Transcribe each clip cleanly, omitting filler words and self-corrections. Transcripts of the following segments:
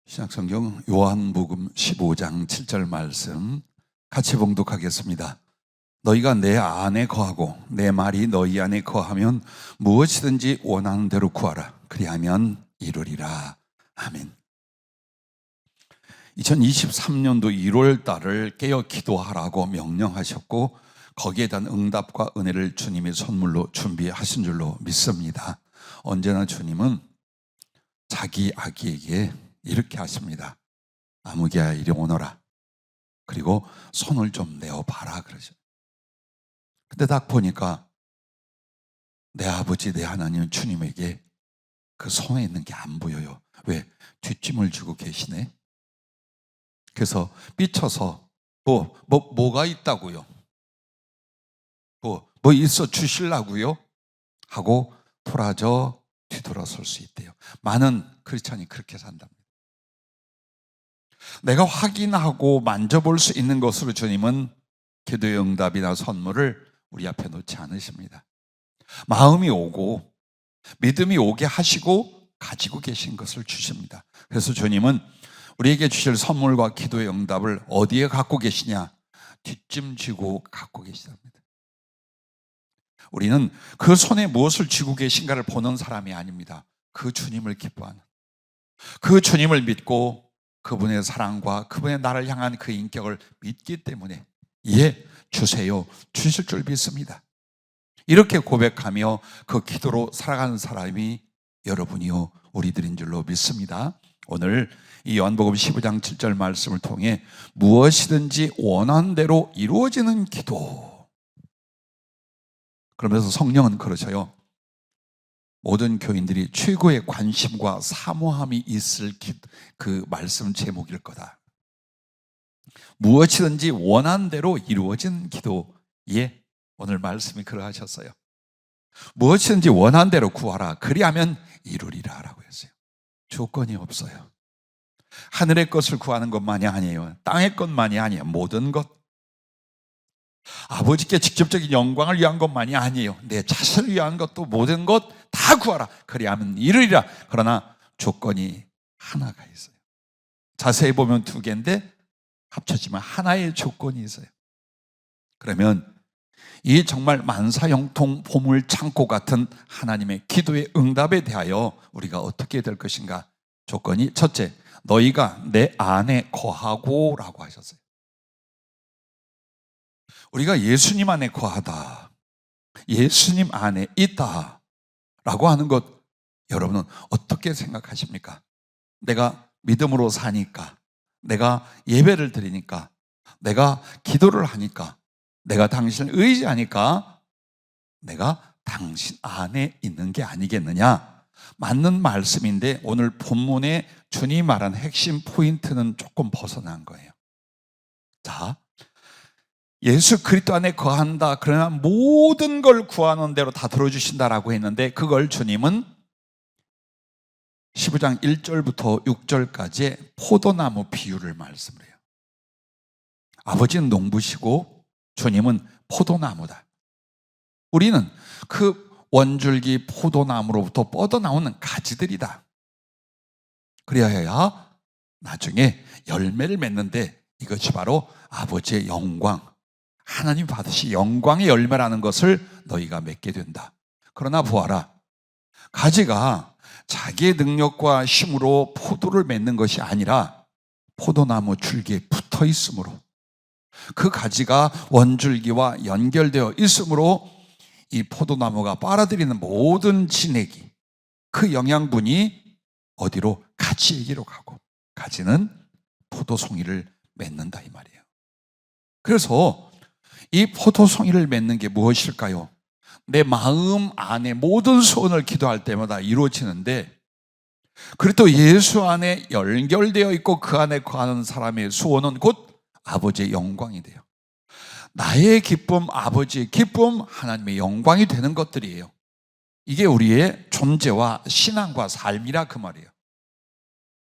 신약성경 요한복음 15장 7절 말씀 같이 봉독하겠습니다. 너희가 내 안에 거하고 내 말이 너희 안에 거하면 무엇이든지 원하는 대로 구하라. 그리하면 이루리라. 아멘. 2023년도 1월 달을 깨어 기도하라고 명령하셨고 거기에 대한 응답과 은혜를 주님의 선물로 준비하신 줄로 믿습니다. 언제나 주님은 자기 아기에게 이렇게 하십니다. 아무개야 이리 오너라. 그리고 손을 좀 내어봐라 그러죠. 근데 딱 보니까 내 아버지 내 하나님 주님에게 그 손에 있는 게 안 보여요. 왜? 뒷짐을 지고 계시네. 그래서 삐쳐서 뭐가 있다고요? 뭐 있어 주실라고요? 하고 돌아져 뒤돌아설 수 있대요. 많은 크리스찬이 그렇게 산답니다. 내가 확인하고 만져볼 수 있는 것으로 주님은 기도의 응답이나 선물을 우리 앞에 놓지 않으십니다. 마음이 오고 믿음이 오게 하시고 가지고 계신 것을 주십니다. 그래서 주님은 우리에게 주실 선물과 기도의 응답을 어디에 갖고 계시냐? 뒷짐 쥐고 갖고 계시답니다. 우리는 그 손에 무엇을 쥐고 계신가를 보는 사람이 아닙니다. 그 주님을 기뻐하는, 그 주님을 믿고 그분의 사랑과 그분의 나를 향한 그 인격을 믿기 때문에 주세요, 주실 줄 믿습니다. 이렇게 고백하며 그 기도로 살아가는 사람이 여러분이요 우리들인 줄로 믿습니다. 오늘 이 요한복음 15장 7절 말씀을 통해 무엇이든지 원하는 대로 이루어지는 기도, 그러면서 성령은 그러셔요. 모든 교인들이 최고의 관심과 사모함이 있을 그 말씀 제목일 거다. 무엇이든지 원하는 대로 이루어진 기도에 오늘 말씀이 그러하셨어요. 무엇이든지 원하는 대로 구하라. 그리하면 이루리라 라고 했어요. 조건이 없어요. 하늘의 것을 구하는 것만이 아니에요. 땅의 것만이 아니에요. 모든 것. 아버지께 직접적인 영광을 위한 것만이 아니에요. 내 자신을 위한 것도 모든 것 다 구하라. 그리하면 이루리라. 그러나 조건이 하나가 있어요. 자세히 보면 두 개인데 합쳐지면 하나의 조건이 있어요. 그러면 이 정말 만사형통 보물 창고 같은 하나님의 기도의 응답에 대하여 우리가 어떻게 될 것인가? 조건이 첫째, 너희가 내 안에 거하고 라고 하셨어요. 우리가 예수님 안에 거하다, 예수님 안에 있다 라고 하는 것, 여러분은 어떻게 생각하십니까? 내가 믿음으로 사니까, 내가 예배를 드리니까, 내가 기도를 하니까, 내가 당신을 의지하니까 내가 당신 안에 있는 게 아니겠느냐? 맞는 말씀인데 오늘 본문에 주님이 말한 핵심 포인트는 조금 벗어난 거예요. 자, 예수 그리스도 안에 거한다. 그러나 모든 걸 구하는 대로 다 들어주신다라고 했는데 그걸 주님은 15장 1절부터 6절까지 포도나무 비유를 말씀을 해요. 아버지는 농부시고 주님은 포도나무다. 우리는 그 원줄기 포도나무로부터 뻗어나오는 가지들이다. 그래야 나중에 열매를 맺는데 이것이 바로 아버지의 영광, 하나님 받으신 영광의 열매라는 것을 너희가 맺게 된다. 그러나 보아라, 가지가 자기의 능력과 힘으로 포도를 맺는 것이 아니라 포도나무 줄기에 붙어 있으므로, 그 가지가 원줄기와 연결되어 있으므로 이 포도나무가 빨아들이는 모든 진액이, 그 영양분이 어디로? 가지에게로 가고, 가지는 포도송이를 맺는다 이 말이에요. 그래서 이 포도송이를 맺는 게 무엇일까요? 내 마음 안에 모든 소원을 기도할 때마다 이루어지는데, 그리고 예수 안에 연결되어 있고 그 안에 거하는 사람의 소원은 곧 아버지의 영광이 돼요. 나의 기쁨, 아버지의 기쁨, 하나님의 영광이 되는 것들이에요. 이게 우리의 존재와 신앙과 삶이라 그 말이에요.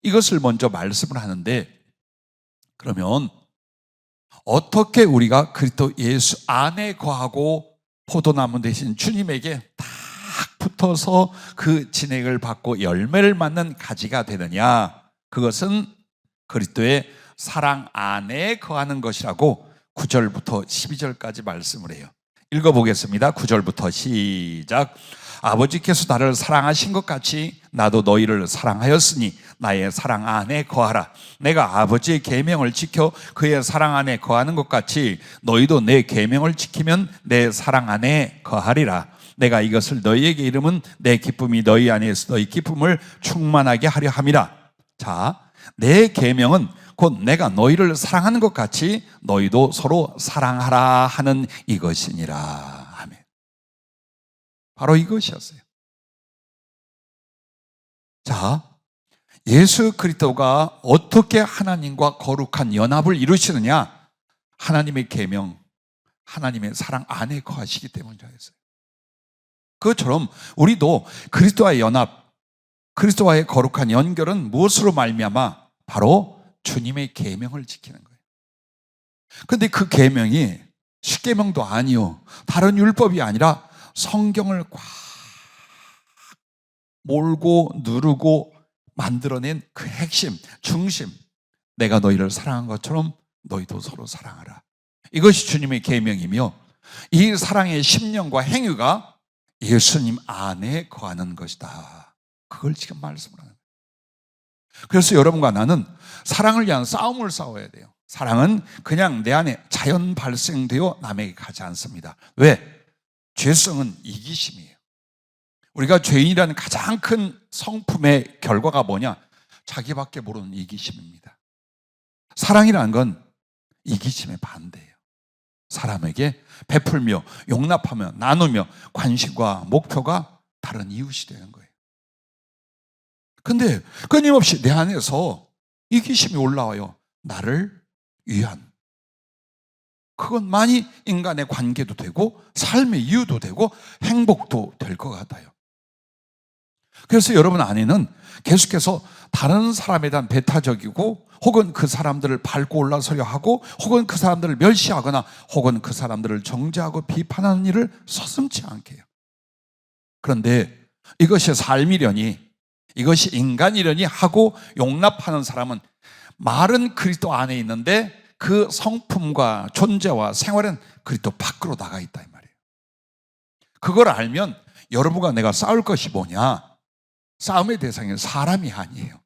이것을 먼저 말씀을 하는데, 그러면 어떻게 우리가 그리스도 예수 안에 거하고 포도나무 대신 주님에게 딱 붙어서 그 진액을 받고 열매를 맞는 가지가 되느냐? 그것은 그리스도의 사랑 안에 거하는 것이라고 9절부터 12절까지 말씀을 해요. 읽어보겠습니다. 9절부터 시작. 아버지께서 나를 사랑하신 것 같이 나도 너희를 사랑하였으니 나의 사랑 안에 거하라. 내가 아버지의 계명을 지켜 그의 사랑 안에 거하는 것 같이 너희도 내 계명을 지키면 내 사랑 안에 거하리라. 내가 이것을 너희에게 이름은 내 기쁨이 너희 안에서 너희 기쁨을 충만하게 하려 함이라. 자, 내 계명은 곧 내가 너희를 사랑하는 것 같이 너희도 서로 사랑하라 하는 이것이니라. 아멘. 바로 이것이었어요. 자, 예수 그리스도가 어떻게 하나님과 거룩한 연합을 이루시느냐? 하나님의 계명, 하나님의 사랑 안에 거하시기 때문이었어요. 그것처럼 우리도 그리스도와의 연합, 그리스도와의 거룩한 연결은 무엇으로 말미암아? 바로 주님의 계명을 지키는 거예요. 그런데 그 계명이 십계명도 아니요, 다른 율법이 아니라 성경을 꽉 몰고 누르고 만들어낸 그 핵심, 중심, 내가 너희를 사랑한 것처럼 너희도 서로 사랑하라. 이것이 주님의 계명이며 이 사랑의 심령과 행위가 예수님 안에 거하는 것이다. 그걸 지금 말씀을 하는 거예요. 그래서 여러분과 나는 사랑을 위한 싸움을 싸워야 돼요. 사랑은 그냥 내 안에 자연 발생되어 남에게 가지 않습니다. 왜? 죄성은 이기심이에요. 우리가 죄인이라는 가장 큰 성품의 결과가 뭐냐? 자기밖에 모르는 이기심입니다. 사랑이라는 건 이기심의 반대예요. 사람에게 베풀며 용납하며 나누며 관심과 목표가 다른 이웃이 되는 거예요. 근데 끊임없이 내 안에서 이기심이 올라와요. 나를 위한. 그건 많이 인간의 관계도 되고 삶의 이유도 되고 행복도 될 것 같아요. 그래서 여러분 안에는 계속해서 다른 사람에 대한 배타적이고 혹은 그 사람들을 밟고 올라서려 하고 혹은 그 사람들을 멸시하거나 혹은 그 사람들을 정죄하고 비판하는 일을 서슴지 않게 해요. 그런데 이것이 삶이려니, 이것이 인간이려니 하고 용납하는 사람은 말은 그리스도 안에 있는데 그 성품과 존재와 생활은 그리스도 밖으로 나가 있다 이 말이에요. 그걸 알면 여러분과 내가 싸울 것이 뭐냐? 싸움의 대상은 사람이 아니에요.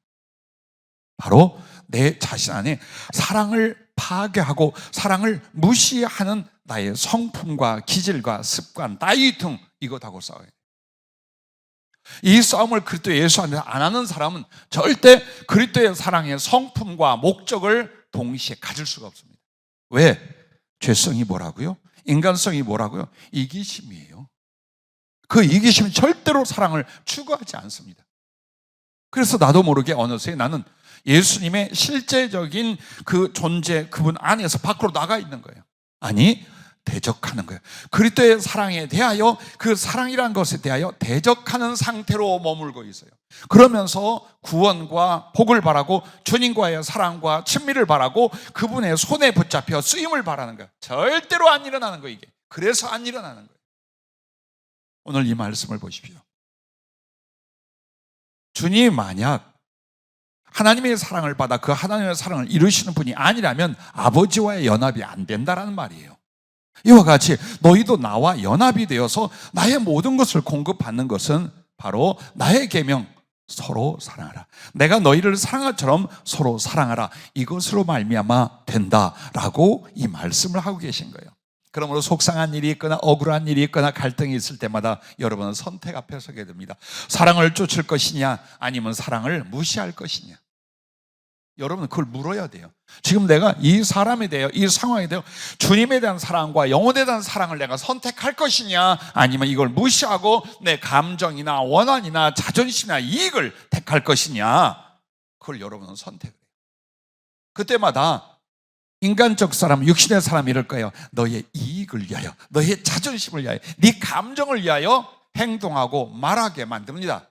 바로 내 자신 안에 사랑을 파괴하고 사랑을 무시하는 나의 성품과 기질과 습관, 따위등 이것하고 싸워요. 이 싸움을 그리스도 예수 안에서 안 하는 사람은 절대 그리스도의 사랑의 성품과 목적을 동시에 가질 수가 없습니다. 왜? 죄성이 뭐라고요? 인간성이 뭐라고요? 이기심이에요. 그 이기심이 절대로 사랑을 추구하지 않습니다. 그래서 나도 모르게 어느새 나는 예수님의 실제적인 그 존재, 그분 안에서 밖으로 나가 있는 거예요. 아니, 대적하는 거예요. 그리스도의 사랑에 대하여, 그 사랑이라는 것에 대하여 대적하는 상태로 머물고 있어요. 그러면서 구원과 복을 바라고 주님과의 사랑과 친밀을 바라고 그분의 손에 붙잡혀 쓰임을 바라는 거예요. 절대로 안 일어나는 거예요, 이게. 그래서 안 일어나는 거예요. 오늘 이 말씀을 보십시오. 주님이 만약 하나님의 사랑을 받아 그 하나님의 사랑을 이루시는 분이 아니라면 아버지와의 연합이 안 된다라는 말이에요. 이와 같이 너희도 나와 연합이 되어서 나의 모든 것을 공급받는 것은 바로 나의 계명, 서로 사랑하라. 내가 너희를 사랑한 것처럼 서로 사랑하라. 이것으로 말미암아 된다라고 이 말씀을 하고 계신 거예요. 그러므로 속상한 일이 있거나 억울한 일이 있거나 갈등이 있을 때마다 여러분은 선택 앞에 서게 됩니다. 사랑을 쫓을 것이냐 아니면 사랑을 무시할 것이냐. 여러분은 그걸 물어야 돼요. 지금 내가 이 사람에 대해, 이 상황에 대해 주님에 대한 사랑과 영혼에 대한 사랑을 내가 선택할 것이냐 아니면 이걸 무시하고 내 감정이나 원한이나 자존심이나 이익을 택할 것이냐, 그걸 여러분은 선택을 해요. 그때마다 인간적 사람, 육신의 사람이 이럴 거예요. 너의 이익을 위하여, 너의 자존심을 위하여, 네 감정을 위하여 행동하고 말하게 만듭니다.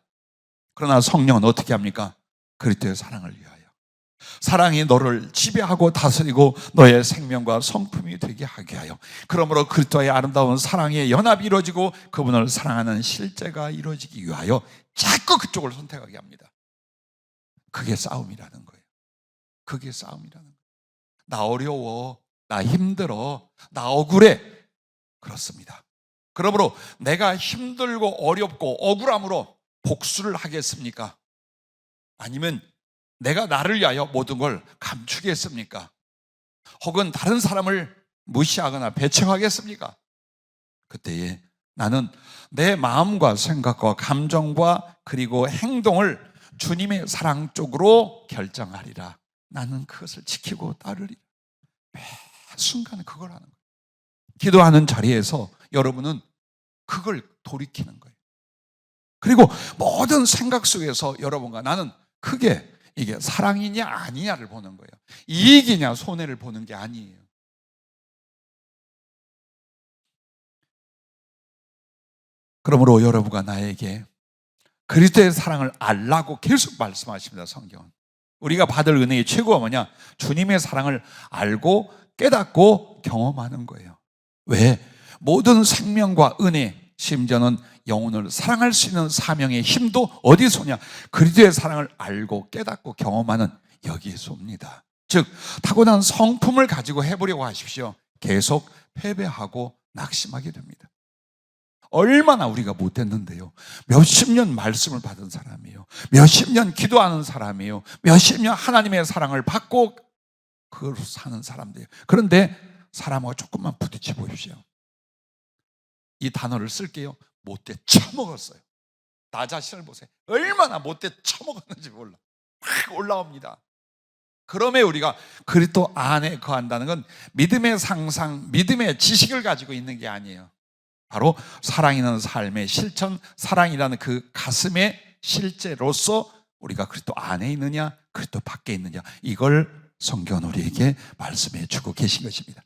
그러나 성령은 어떻게 합니까? 그리스도의 사랑을 위하여. 사랑이 너를 지배하고 다스리고 너의 생명과 성품이 되게 하게 하여, 그러므로 그리스도의 아름다운 사랑의 연합이 이루어지고 그분을 사랑하는 실제가 이루어지기 위하여 자꾸 그쪽을 선택하게 합니다. 그게 싸움이라는 거예요. 그게 싸움이라는 거예요. 나 어려워, 나 힘들어, 나 억울해. 그렇습니다. 그러므로 내가 힘들고 어렵고 억울함으로 복수를 하겠습니까? 아니면 내가 나를 위하여 모든 걸 감추겠습니까? 혹은 다른 사람을 무시하거나 배척하겠습니까? 그때에 나는 내 마음과 생각과 감정과 그리고 행동을 주님의 사랑 쪽으로 결정하리라. 나는 그것을 지키고 따르리라. 매 순간 그걸 하는 거예요. 기도하는 자리에서 여러분은 그걸 돌이키는 거예요. 그리고 모든 생각 속에서 여러분과 나는 크게 이게 사랑이냐 아니냐를 보는 거예요. 이익이냐 손해를 보는 게 아니에요. 그러므로 여러분과 나에게 그리스도의 사랑을 알라고 계속 말씀하십니다. 성경은. 우리가 받을 은혜의 최고가 뭐냐? 주님의 사랑을 알고 깨닫고 경험하는 거예요. 왜? 모든 생명과 은혜, 심지어는 영혼을 사랑할 수 있는 사명의 힘도 어디서 오냐? 그리스도의 사랑을 알고 깨닫고 경험하는 여기에서 옵니다. 즉 타고난 성품을 가지고 해보려고 하십시오. 계속 패배하고 낙심하게 됩니다. 얼마나 우리가 못했는데요. 몇십 년 말씀을 받은 사람이에요. 몇십 년 기도하는 사람이에요. 몇십 년 하나님의 사랑을 받고 그걸 사는 사람들이에요. 그런데 사람하고 조금만 부딪혀 보십시오. 이 단어를 쓸게요. 못돼 처먹었어요. 나 자신을 보세요. 얼마나 못돼 처먹었는지 몰라. 막 올라옵니다. 그러면 우리가 그리스도 안에 거한다는 건 믿음의 상상, 믿음의 지식을 가지고 있는 게 아니에요. 바로 사랑이라는 삶의 실천, 사랑이라는 그 가슴의 실제로서 우리가 그리스도 안에 있느냐, 그리스도 밖에 있느냐, 이걸 성경은 우리에게 말씀해 주고 계신 것입니다.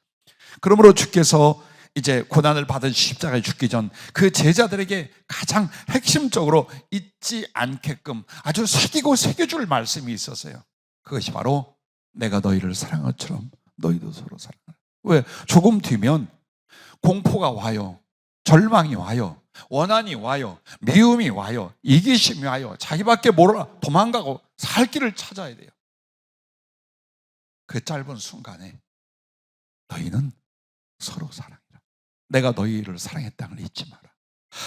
그러므로 주께서 이제 고난을 받은 십자가에 죽기 전 그 제자들에게 가장 핵심적으로 잊지 않게끔 아주 새겨줄 말씀이 있었어요. 그것이 바로 내가 너희를 사랑한 것처럼 너희도 서로 사랑하라. 왜? 조금 뒤면 공포가 와요. 절망이 와요. 원한이 와요. 미움이 와요. 이기심이 와요. 자기밖에 몰라 도망가고 살 길을 찾아야 돼요. 그 짧은 순간에 너희는 서로 사랑해라. 내가 너희를 사랑했다는 걸 잊지 마라.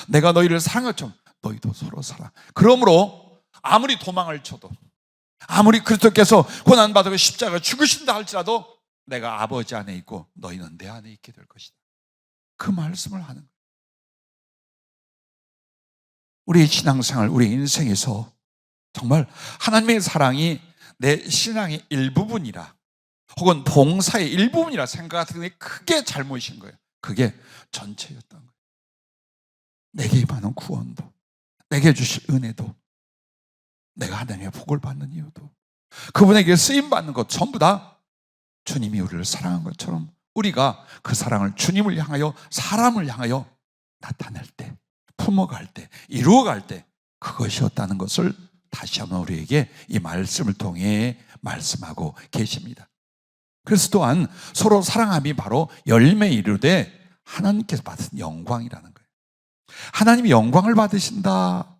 내가 너희를 사랑한 것처럼 너희도 서로 사랑. 그러므로 아무리 도망을 쳐도, 아무리 그리스도께서 고난받고 십자가 죽으신다 할지라도 내가 아버지 안에 있고 너희는 내 안에 있게 될 것이다. 그 말씀을 하는 거예요. 우리의 신앙생활, 우리의 인생에서 정말 하나님의 사랑이 내 신앙의 일부분이라 혹은 봉사의 일부분이라 생각하는 게 크게 잘못이신 거예요. 그게 전체였던 거예요. 내게 임하는 구원도, 내게 주실 은혜도, 내가 하나님의 복을 받는 이유도, 그분에게 쓰임받는 것 전부 다 주님이 우리를 사랑한 것처럼 우리가 그 사랑을 주님을 향하여 사람을 향하여 나타낼 때, 품어갈 때, 이루어갈 때 그것이었다는 것을 다시 한번 우리에게 이 말씀을 통해 말씀하고 계십니다. 그래서 또한 서로 사랑함이 바로 열매 이루되 하나님께서 받은 영광이라는 거예요. 하나님이 영광을 받으신다.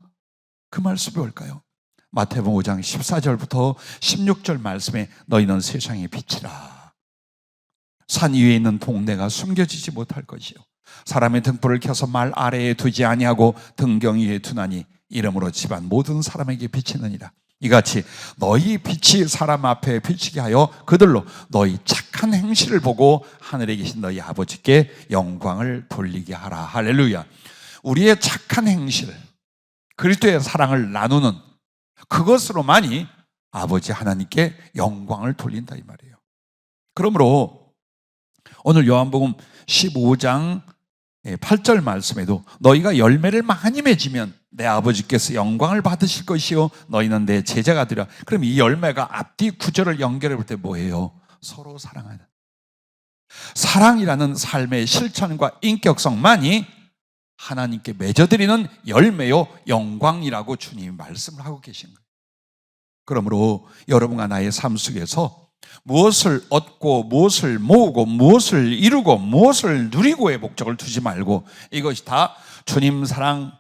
그 말씀이 뭘까요? 마태복음 5장 14절부터 16절 말씀에 너희는 세상의 빛이라. 산 위에 있는 동네가 숨겨지지 못할 것이요 사람의 등불을 켜서 말 아래에 두지 아니하고 등경 위에 두나니 이러므로 집안 모든 사람에게 비치느니라. 이같이 너희 빛이 사람 앞에 비치게 하여 그들로 너희 착한 행실을 보고 하늘에 계신 너희 아버지께 영광을 돌리게 하라. 할렐루야. 우리의 착한 행실, 그리스도의 사랑을 나누는 그것으로만이 아버지 하나님께 영광을 돌린다 이 말이에요. 그러므로 오늘 요한복음 15장 8절 말씀에도 너희가 열매를 많이 맺으면 내 아버지께서 영광을 받으실 것이요 너희는 내 제자가 되리라. 그럼 이 열매가 앞뒤 구절을 연결해 볼 때 뭐예요? 서로 사랑하는, 사랑이라는 삶의 실천과 인격성만이 하나님께 맺어드리는 열매요 영광이라고 주님이 말씀을 하고 계신 거예요. 그러므로 여러분과 나의 삶 속에서 무엇을 얻고 무엇을 모으고 무엇을 이루고 무엇을 누리고의 목적을 두지 말고 이것이 다 주님 사랑,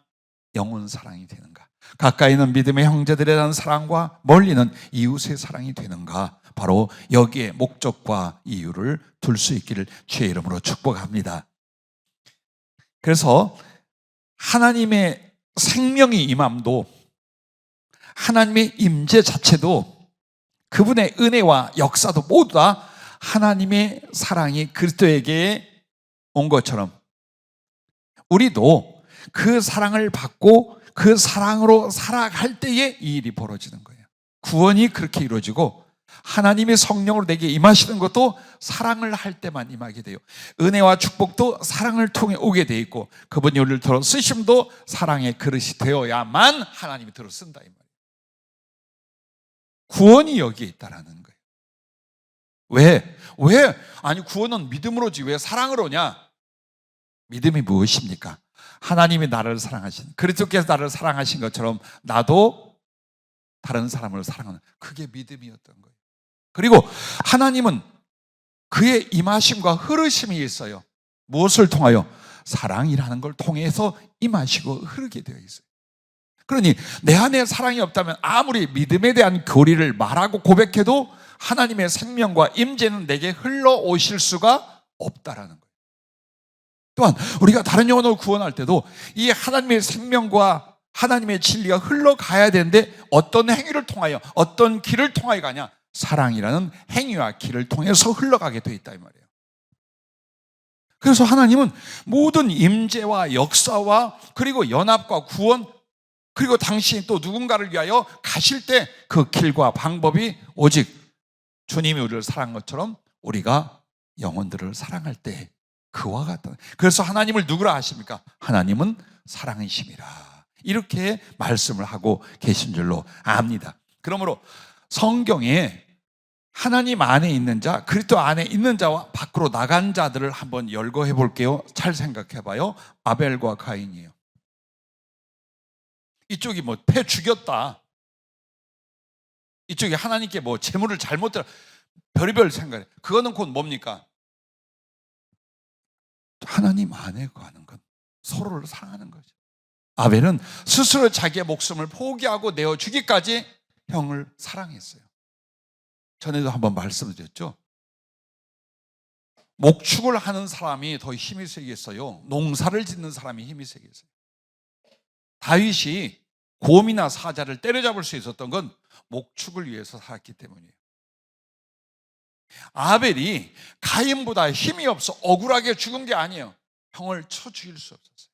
영혼 사랑이 되는가, 가까이 있는 믿음의 형제들에 대한 사랑과 멀리는 이웃의 사랑이 되는가? 바로 여기에 목적과 이유를 둘 수 있기를 주의 이름으로 축복합니다. 그래서 하나님의 생명이 임함도, 하나님의 임재 자체도, 그분의 은혜와 역사도 모두 다 하나님의 사랑이 그리스도에게 온 것처럼 우리도 그 사랑을 받고 그 사랑으로 살아갈 때에 이 일이 벌어지는 거예요. 구원이 그렇게 이루어지고 하나님의 성령으로 내게 임하시는 것도 사랑을 할 때만 임하게 돼요. 은혜와 축복도 사랑을 통해 오게 돼 있고 그분이 우리를 들어 쓰심도 사랑의 그릇이 되어야만 하나님이 들어 쓴다 이 말이에요. 구원이 여기에 있다라는 거예요. 왜? 아니 구원은 믿음으로지 왜 사랑으로냐? 믿음이 무엇입니까? 하나님이 나를 사랑하신, 그리스도께서 나를 사랑하신 것처럼 나도 다른 사람을 사랑하는, 그게 믿음이었던 거예요. 그리고 하나님은 그의 임하심과 흐르심이 있어요. 무엇을 통하여? 사랑이라는 걸 통해서 임하시고 흐르게 되어 있어요. 그러니 내 안에 사랑이 없다면 아무리 믿음에 대한 교리를 말하고 고백해도 하나님의 생명과 임재는 내게 흘러오실 수가 없다라는 거예요. 또한 우리가 다른 영혼을 구원할 때도 이 하나님의 생명과 하나님의 진리가 흘러가야 되는데 어떤 행위를 통하여, 어떤 길을 통하여 가냐? 사랑이라는 행위와 길을 통해서 흘러가게 돼 있다 이 말이에요. 그래서 하나님은 모든 임재와 역사와 그리고 연합과 구원, 그리고 당신이 또 누군가를 위하여 가실 때 그 길과 방법이 오직 주님이 우리를 사랑한 것처럼 우리가 영혼들을 사랑할 때 그와 같다. 그래서 하나님을 누구라 하십니까? 하나님은 사랑이심이라. 이렇게 말씀을 하고 계신 줄로 압니다. 그러므로 성경에 하나님 안에 있는 자, 그리스도 안에 있는 자와 밖으로 나간 자들을 한번 열거해 볼게요. 잘 생각해 봐요. 아벨과 가인이에요. 이쪽이 뭐 패 죽였다, 이쪽이 하나님께 뭐 재물을 잘못 들어, 별의별 생각해. 그거는 곧 뭡니까? 하나님 안에 가는 건 서로를 사랑하는 거죠. 아벨은 스스로 자기의 목숨을 포기하고 내어주기까지 형을 사랑했어요. 전에도 한번 말씀드렸죠. 목축을 하는 사람이 더 힘이 세겠어요? 농사를 짓는 사람이 힘이 세겠어요? 다윗이 곰이나 사자를 때려잡을 수 있었던 건 목축을 위해서 살았기 때문이에요. 아벨이 가인보다 힘이 없어 억울하게 죽은 게 아니에요. 형을 쳐 죽일 수 없었어요.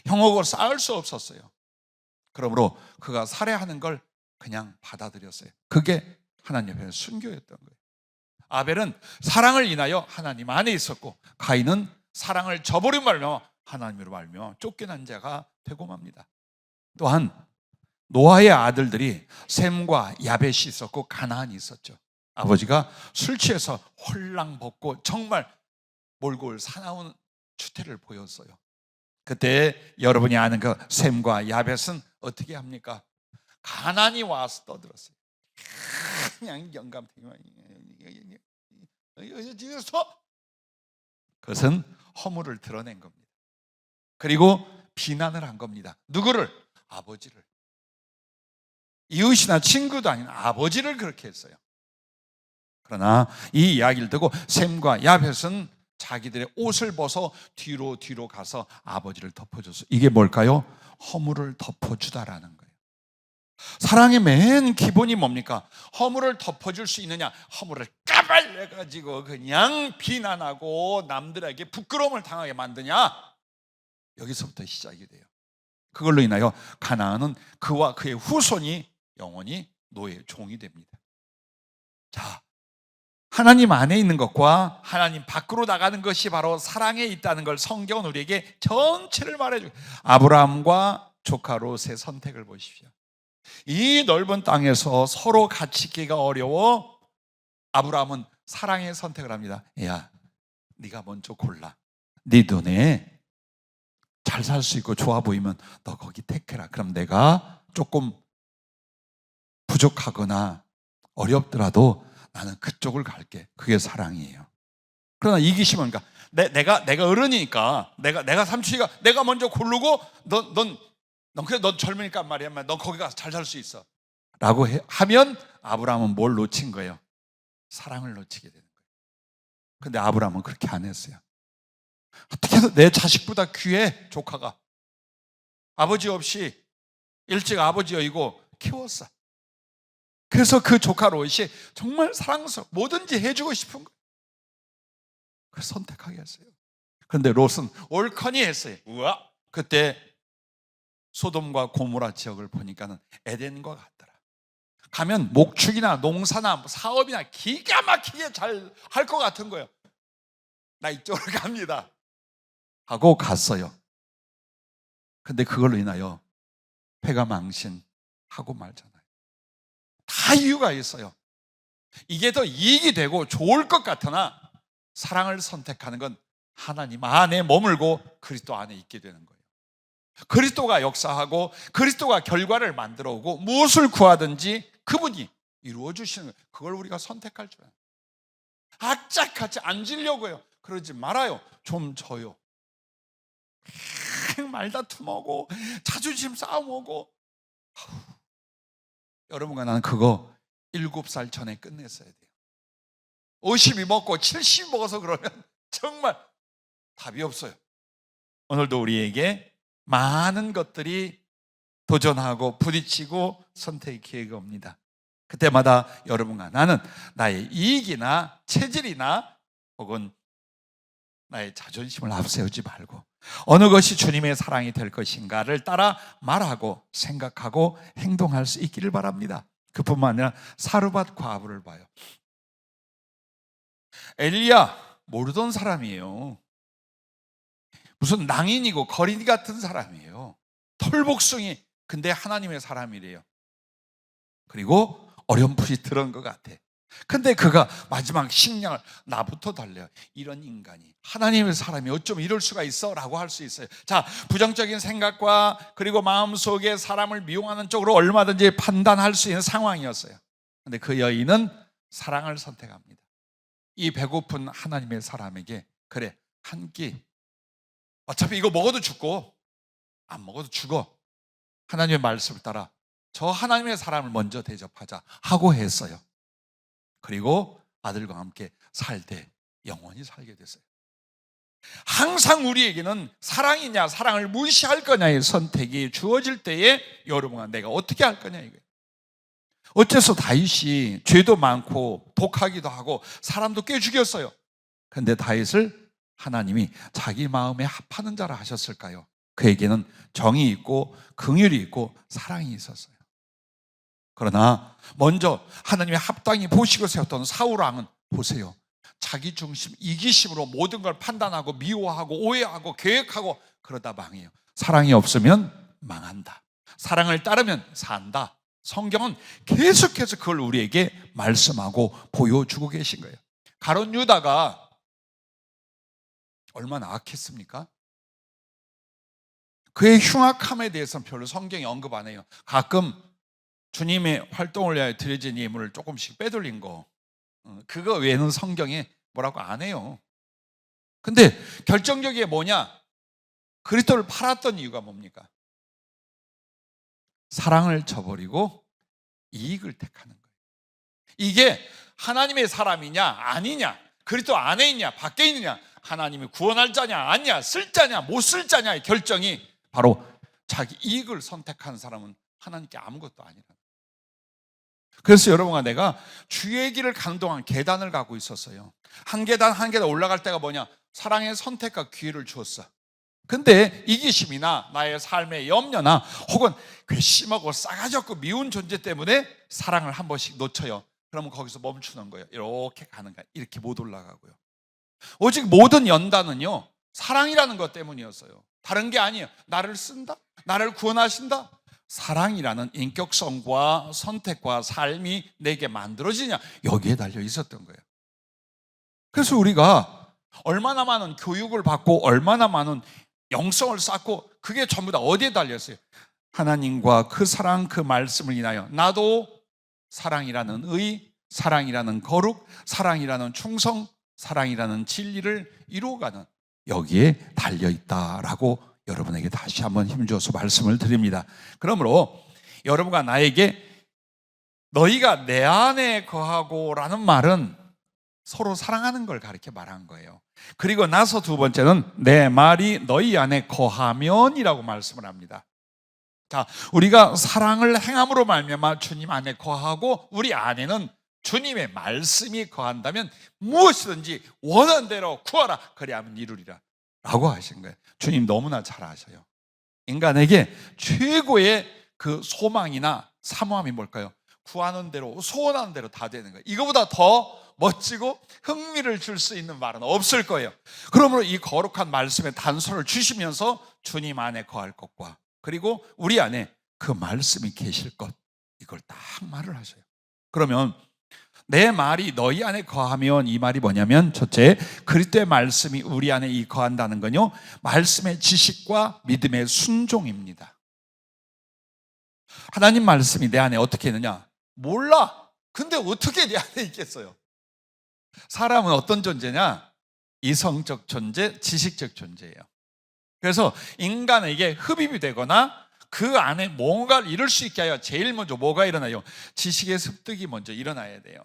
형하고 싸울 수 없었어요. 그러므로 그가 살해하는 걸 그냥 받아들였어요. 그게 하나님 앞에 순교였던 거예요. 아벨은 사랑을 인하여 하나님 안에 있었고 가인은 사랑을 저버린 말며 하나님으로 말며 쫓겨난 자가 되고 맙니다. 또한 노아의 아들들이 셈과 야벳이 있었고 가나안이 있었죠. 아버지가 술 취해서 홀랑 벗고 정말 몰고 올 사나운 추태를 보였어요. 그때 여러분이 아는 그 셈과 야벳은 어떻게 합니까? 가난이 와서 떠들었어요. 그냥 영감탱이만 그것은 허물을 드러낸 겁니다. 그리고 비난을 한 겁니다. 누구를? 아버지를. 이웃이나 친구도 아닌 아버지를 그렇게 했어요. 그러나 이 이야기를 듣고 셈과 야벳은 자기들의 옷을 벗어 뒤로 가서 아버지를 덮어줬어요. 이게 뭘까요? 허물을 덮어주다라는 거예요. 사랑의 맨 기본이 뭡니까? 허물을 덮어줄 수 있느냐? 허물을 까발려가지고 그냥 비난하고 남들에게 부끄러움을 당하게 만드냐? 여기서부터 시작이 돼요. 그걸로 인하여 가나안은 그와 그의 후손이 영원히 노예의 종이 됩니다. 자, 하나님 안에 있는 것과 하나님 밖으로 나가는 것이 바로 사랑에 있다는 걸 성경은 우리에게 전체를 말해줘요. 아브라함과 조카 롯의 선택을 보십시오. 이 넓은 땅에서 서로 같이 있기가 어려워 아브라함은 사랑의 선택을 합니다. 야, 네가 먼저 골라. 네 눈에 잘 살 수 있고 좋아 보이면 너 거기 택해라. 그럼 내가 조금 부족하거나 어렵더라도 나는 그쪽을 갈게. 그게 사랑이에요. 그러나 이기심은 내가 어른이니까 내가 삼촌이가 내가 먼저 고르고 넌 넌 젊으니까 말이야, 넌 거기 가서 잘 살 수 있어 라고 하면 아브라함은 뭘 놓친 거예요? 사랑을 놓치게 되는 거예요. 근데 아브라함은 그렇게 안 했어요. 어떻게 해서 내 자식보다 귀해, 조카가. 아버지 없이 일찍 아버지 여의고 키웠어. 그래서 그 조카 롯이 정말 사랑스러워 뭐든지 해주고 싶은 거예요. 그래서 선택하게 했어요. 그런데 롯은 옳거니 했어요. 우와, 그때 소돔과 고모라 지역을 보니까는 에덴과 같더라. 가면 목축이나 농사나 사업이나 기가 막히게 잘 할 것 같은 거예요. 나 이쪽으로 갑니다 하고 갔어요. 근데 그걸로 인하여 회가 망신하고 말잖아요. 다 이유가 있어요. 이게 더 이익이 되고 좋을 것 같으나 사랑을 선택하는 건 하나님 안에 머물고 그리스도 안에 있게 되는 거예요. 그리스도가 역사하고 그리스도가 결과를 만들어 오고 무엇을 구하든지 그분이 이루어 주시는 거예요. 그걸 우리가 선택할 줄 알아요. 악착같이 앉으려고요. 그러지 말아요. 좀 져요. 말다툼하고 자존심 싸움하고. 여러분과 나는 그거 7살 전에 끝냈어야 돼요. 50이 먹고 70이 먹어서 그러면 정말 답이 없어요. 오늘도 우리에게 많은 것들이 도전하고 부딪히고 선택의 기회가 옵니다. 그때마다 여러분과 나는 나의 이익이나 체질이나 혹은 나의 자존심을 앞세우지 말고 어느 것이 주님의 사랑이 될 것인가를 따라 말하고 생각하고 행동할 수 있기를 바랍니다. 그뿐만 아니라 사르밧 과부를 봐요. 엘리야 모르던 사람이에요. 무슨 낭인이고 거리니 같은 사람이에요. 털복숭이. 근데 하나님의 사람이래요. 그리고 어렴풋이 들은 것 같아. 근데 그가 마지막 식량을 나부터 달래요. 이런 인간이 하나님의 사람이 어쩜 이럴 수가 있어? 라고 할 수 있어요. 자, 부정적인 생각과 그리고 마음속에 사람을 미용하는 쪽으로 얼마든지 판단할 수 있는 상황이었어요. 근데 그 여인은 사랑을 선택합니다. 이 배고픈 하나님의 사람에게 그래, 한 끼, 어차피 이거 먹어도 죽고 안 먹어도 죽어. 하나님의 말씀을 따라 저 하나님의 사람을 먼저 대접하자 하고 했어요. 그리고 아들과 함께 살 때 영원히 살게 됐어요. 항상 우리에게는 사랑이냐 사랑을 무시할 거냐의 선택이 주어질 때에 여러분과 내가 어떻게 할 거냐 이거예요. 어째서 다윗이 죄도 많고 독하기도 하고 사람도 꽤 죽였어요. 그런데 다윗을 하나님이 자기 마음에 합하는 자라 하셨을까요? 그에게는 정이 있고 긍휼이 있고 사랑이 있었어요. 그러나 먼저 하나님의 합당히 보시고 세웠던 사울왕은 보세요. 자기 중심, 이기심으로 모든 걸 판단하고 미워하고 오해하고 계획하고 그러다 망해요. 사랑이 없으면 망한다. 사랑을 따르면 산다. 성경은 계속해서 그걸 우리에게 말씀하고 보여주고 계신 거예요. 가룟 유다가 얼마나 악했습니까? 그의 흉악함에 대해서는 별로 성경이 언급 안 해요. 가끔 주님의 활동을 위하여 드려진 예물을 조금씩 빼돌린 거, 그거 외에는 성경에 뭐라고 안 해요. 근데 결정적인 게 뭐냐? 그리스도를 팔았던 이유가 뭡니까? 사랑을 저버리고 이익을 택하는 거예요. 이게 하나님의 사람이냐 아니냐, 그리스도 안에 있냐 밖에 있느냐, 하나님이 구원할 자냐 아니냐, 쓸 자냐 못 쓸 자냐의 결정이 바로 자기 이익을 선택한 사람은 하나님께 아무것도 아니라. 그래서 여러분과 내가 주의 길을 가는 동안 계단을 가고 있었어요. 한 계단 한 계단 올라갈 때가 뭐냐? 사랑의 선택과 기회를 주었어. 근데 이기심이나 나의 삶의 염려나 혹은 괘씸하고 싸가지 없고 미운 존재 때문에 사랑을 한 번씩 놓쳐요. 그러면 거기서 멈추는 거예요. 이렇게 가는 거예요. 이렇게 못 올라가고요. 오직 모든 연단은요, 사랑이라는 것 때문이었어요. 다른 게 아니에요. 나를 쓴다? 나를 구원하신다? 사랑이라는 인격성과 선택과 삶이 내게 만들어지냐, 여기에 달려 있었던 거예요. 그래서 우리가 얼마나 많은 교육을 받고 얼마나 많은 영성을 쌓고 그게 전부 다 어디에 달렸어요? 하나님과 그 사랑, 그 말씀을 인하여 나도 사랑이라는 의, 사랑이라는 거룩, 사랑이라는 충성, 사랑이라는 진리를 이루어가는 여기에 달려있다라고 여러분에게 다시 한번 힘줘서 말씀을 드립니다. 그러므로 여러분과 나에게 너희가 내 안에 거하고 라는 말은 서로 사랑하는 걸 가르쳐 말한 거예요. 그리고 나서 두 번째는 내 말이 너희 안에 거하면 이라고 말씀을 합니다. 자, 우리가 사랑을 행함으로 말미암아 주님 안에 거하고 우리 안에는 주님의 말씀이 거한다면 무엇이든지 원하는 대로 구하라 그리하면 이루리라 라고 하신 거예요. 주님 너무나 잘 아셔요. 인간에게 최고의 그 소망이나 사모함이 뭘까요? 구하는 대로 소원하는 대로 다 되는 거예요. 이거보다 더 멋지고 흥미를 줄 수 있는 말은 없을 거예요. 그러므로 이 거룩한 말씀의 단서를 주시면서 주님 안에 거할 것과 그리고 우리 안에 그 말씀이 계실 것, 이걸 딱 말을 하셔요. 그러면 내 말이 너희 안에 거하면, 이 말이 뭐냐면 첫째, 그리스도의 말씀이 우리 안에 이 거한다는 건요, 말씀의 지식과 믿음의 순종입니다. 하나님 말씀이 내 안에 어떻게 있느냐? 몰라. 근데 어떻게 내 안에 있겠어요? 사람은 어떤 존재냐? 이성적 존재, 지식적 존재예요. 그래서 인간에게 흡입이 되거나 그 안에 뭔가를 이룰 수 있게 하여 제일 먼저 뭐가 일어나요? 지식의 습득이 먼저 일어나야 돼요.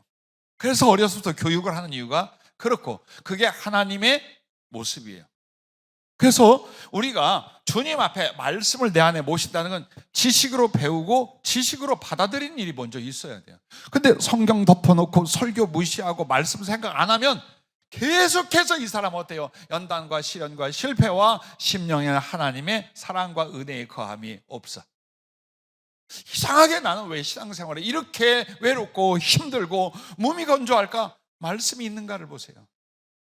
그래서 어려서부터 교육을 하는 이유가 그렇고, 그게 하나님의 모습이에요. 그래서 우리가 주님 앞에 말씀을 내 안에 모신다는 건 지식으로 배우고 지식으로 받아들이는 일이 먼저 있어야 돼요. 근데 성경 덮어놓고 설교 무시하고 말씀 생각 안 하면 계속해서 이 사람 어때요? 연단과 시련과 실패와 심령의 하나님의 사랑과 은혜의 거함이 없어. 이상하게 나는 왜 신앙생활에 이렇게 외롭고 힘들고 몸이 건조할까? 말씀이 있는가를 보세요.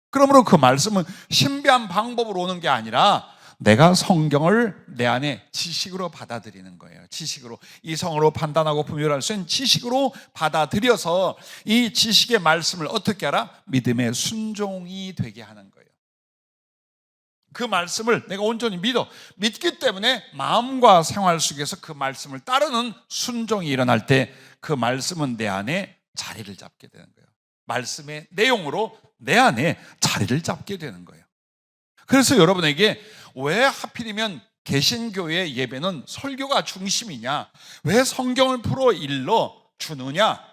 그러므로 그 말씀은 신비한 방법으로 오는 게 아니라 내가 성경을 내 안에 지식으로 받아들이는 거예요. 지식으로, 이성으로 판단하고 분별할 수 있는 지식으로 받아들여서 이 지식의 말씀을 어떻게 하라? 믿음의 순종이 되게 하는 거예요. 그 말씀을 내가 온전히 믿기 때문에 마음과 생활 속에서 그 말씀을 따르는 순종이 일어날 때 그 말씀은 내 안에 자리를 잡게 되는 거예요. 말씀의 내용으로 내 안에 자리를 잡게 되는 거예요. 그래서 여러분에게 왜 하필이면 개신교의 예배는 설교가 중심이냐, 왜 성경을 풀어 일러 주느냐,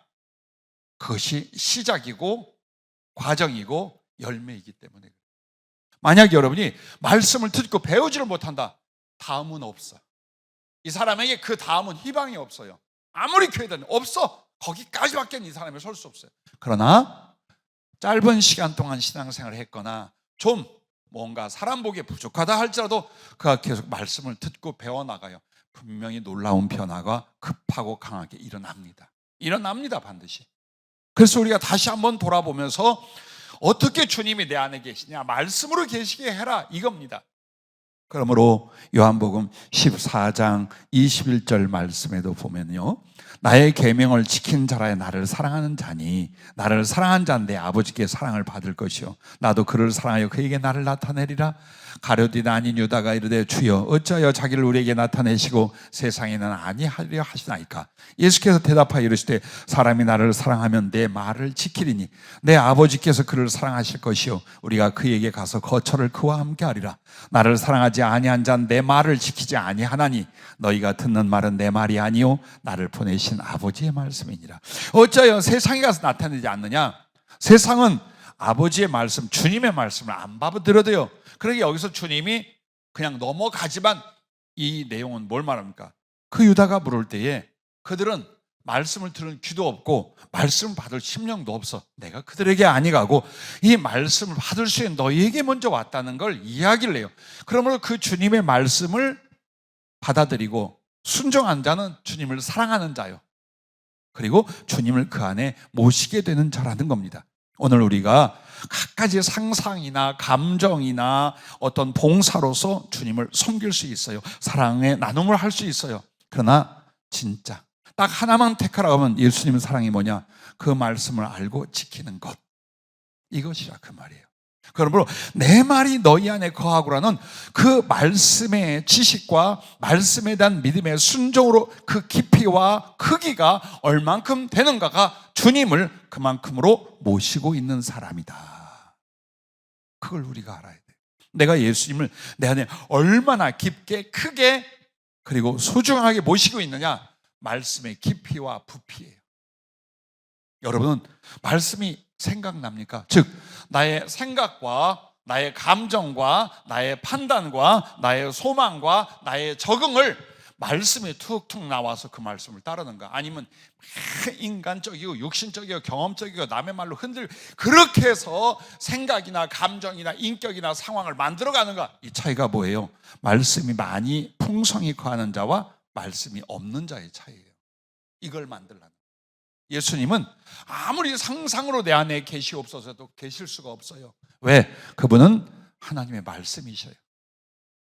그것이 시작이고 과정이고 열매이기 때문에. 만약 여러분이 말씀을 듣고 배우지를 못한다, 다음은 없어. 이 사람에게 그 다음은 희망이 없어요. 아무리 교회든 없어. 거기까지밖에 이 사람이 설 수 없어요. 그러나 짧은 시간 동안 신앙생활을 했거나 좀 뭔가 사람 보기에 부족하다 할지라도 그가 계속 말씀을 듣고 배워나가요. 분명히 놀라운 변화가 급하고 강하게 일어납니다, 반드시. 그래서 우리가 다시 한번 돌아보면서 어떻게 주님이 내 안에 계시냐, 말씀으로 계시게 해라, 이겁니다. 그러므로 요한복음 14장 21절 말씀에도 보면요, 나의 계명을 지킨 자라야 나를 사랑하는 자니 나를 사랑한 자는 내 아버지께 사랑을 받을 것이요 나도 그를 사랑하여 그에게 나를 나타내리라. 가룟유다 아닌 유다가 이르되 주여 어찌하여 자기를 우리에게 나타내시고 세상에는 아니하려 하시나이까. 예수께서 대답하여 이르시되 사람이 나를 사랑하면 내 말을 지키리니 내 아버지께서 그를 사랑하실 것이요 우리가 그에게 가서 거처를 그와 함께 하리라. 나를 사랑하지 아니한 자는 내 말을 지키지 아니하나니 너희가 듣는 말은 내 말이 아니요 나를 보내신 아버지의 말씀이니라. 어찌하여 세상에 가서 나타내지 않느냐? 세상은 아버지의 말씀, 주님의 말씀을 안 받아들여도요. 그러게 여기서 주님이 그냥 넘어가지만 이 내용은 뭘 말합니까? 그 유다가 물을 때에 그들은 말씀을 들은 귀도 없고 말씀을 받을 심령도 없어. 내가 그들에게 아니가고 이 말씀을 받을 수 있는 너희에게 먼저 왔다는 걸 이야기를 해요. 그러므로 그 주님의 말씀을 받아들이고 순종한 자는 주님을 사랑하는 자요. 그리고 주님을 그 안에 모시게 되는 자라는 겁니다. 오늘 우리가 갖가지 상상이나 감정이나 어떤 봉사로서 주님을 섬길 수 있어요. 사랑의 나눔을 할 수 있어요. 그러나 진짜 딱 하나만 택하라고 하면 예수님의 사랑이 뭐냐? 그 말씀을 알고 지키는 것, 이것이라 그 말이에요. 그러므로 내 말이 너희 안에 거하고라는 그 말씀의 지식과 말씀에 대한 믿음의 순종으로 그 깊이와 크기가 얼만큼 되는가가 주님을 그만큼으로 모시고 있는 사람이다. 그걸 우리가 알아야 돼요. 내가 예수님을 내 안에 얼마나 깊게 크게 그리고 소중하게 모시고 있느냐? 말씀의 깊이와 부피예요. 여러분은 말씀이 생각납니까? 즉 나의 생각과 나의 감정과 나의 판단과 나의 소망과 나의 적응을 말씀이 툭툭 나와서 그 말씀을 따르는가? 아니면 인간적이고 육신적이고 경험적이고 남의 말로 그렇게 해서 생각이나 감정이나 인격이나 상황을 만들어가는가? 이 차이가 뭐예요? 말씀이 많이 풍성히 거하는 자와 말씀이 없는 자의 차이예요. 이걸 만들라는. 예수님은 아무리 상상으로 내 안에 계시옵소서도 계실 수가 없어요. 왜? 그분은 하나님의 말씀이셔요.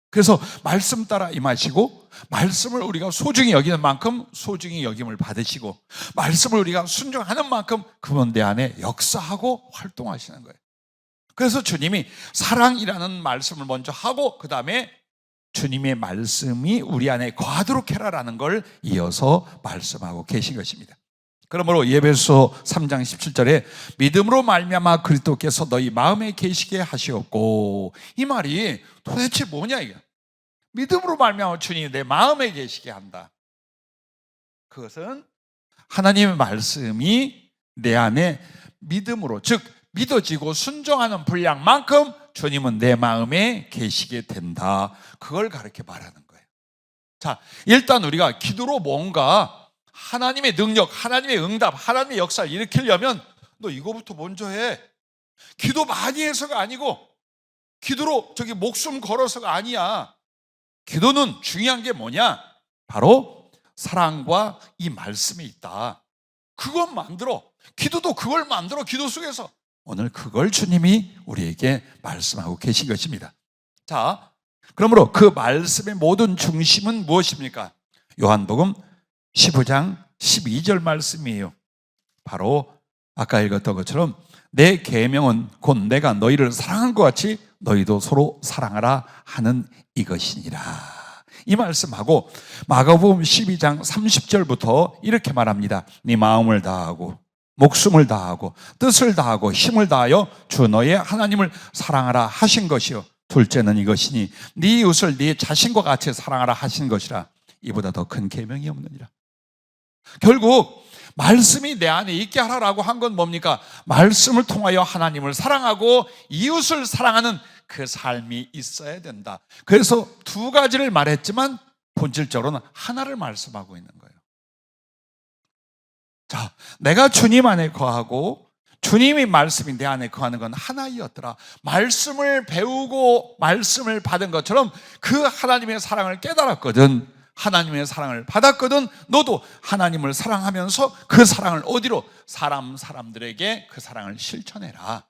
그래서 말씀 따라 임하시고 말씀을 우리가 소중히 여기는 만큼 소중히 여김을 받으시고 말씀을 우리가 순종하는 만큼 그분 내 안에 역사하고 활동하시는 거예요. 그래서 주님이 사랑이라는 말씀을 먼저 하고 그 다음에 주님의 말씀이 우리 안에 거하도록 해라라는 걸 이어서 말씀하고 계신 것입니다. 그러므로 에베소 3장 17절에 믿음으로 말미암아 그리스도께서 너희 마음에 계시게 하시었고, 이 말이 도대체 뭐냐 이게? 믿음으로 말미암아 주님이 내 마음에 계시게 한다. 그것은 하나님의 말씀이 내 안에 믿음으로, 즉 믿어지고 순종하는 분량만큼 주님은 내 마음에 계시게 된다. 그걸 가르쳐 말하는 거예요. 자, 일단 우리가 기도로 뭔가 하나님의 능력, 하나님의 응답, 하나님의 역사를 일으키려면 너 이거부터 먼저 해. 기도 많이 해서가 아니고 기도로 목숨 걸어서가 아니야. 기도는 중요한 게 뭐냐? 바로 사랑과 이 말씀이 있다. 그것 만들어. 기도도 그걸 만들어. 기도 속에서. 오늘 그걸 주님이 우리에게 말씀하고 계신 것입니다. 자, 그러므로 그 말씀의 모든 중심은 무엇입니까? 요한복음 15장 12절 말씀이에요. 바로 아까 읽었던 것처럼 내 계명은 곧 내가 너희를 사랑한 것 같이 너희도 서로 사랑하라 하는 이것이니라. 이 말씀하고 마가복음 12장 30절부터 이렇게 말합니다. 네 마음을 다하고 목숨을 다하고 뜻을 다하고 힘을 다하여 주 너의 하나님을 사랑하라 하신 것이요 둘째는 이것이니 네 이웃을 네 자신과 같이 사랑하라 하신 것이라. 이보다 더 큰 계명이 없느니라. 결국 말씀이 내 안에 있게 하라고 한 건 뭡니까? 말씀을 통하여 하나님을 사랑하고 이웃을 사랑하는 그 삶이 있어야 된다. 그래서 두 가지를 말했지만 본질적으로는 하나를 말씀하고 있는 거예요. 자, 내가 주님 안에 거하고 주님의 말씀이 내 안에 거하는 건 하나이었더라. 말씀을 배우고 말씀을 받은 것처럼 그 하나님의 사랑을 깨달았거든. 하나님의 사랑을 받았거든. 너도 하나님을 사랑하면서 그 사랑을 어디로? 사람들에게 그 사랑을 실천해라.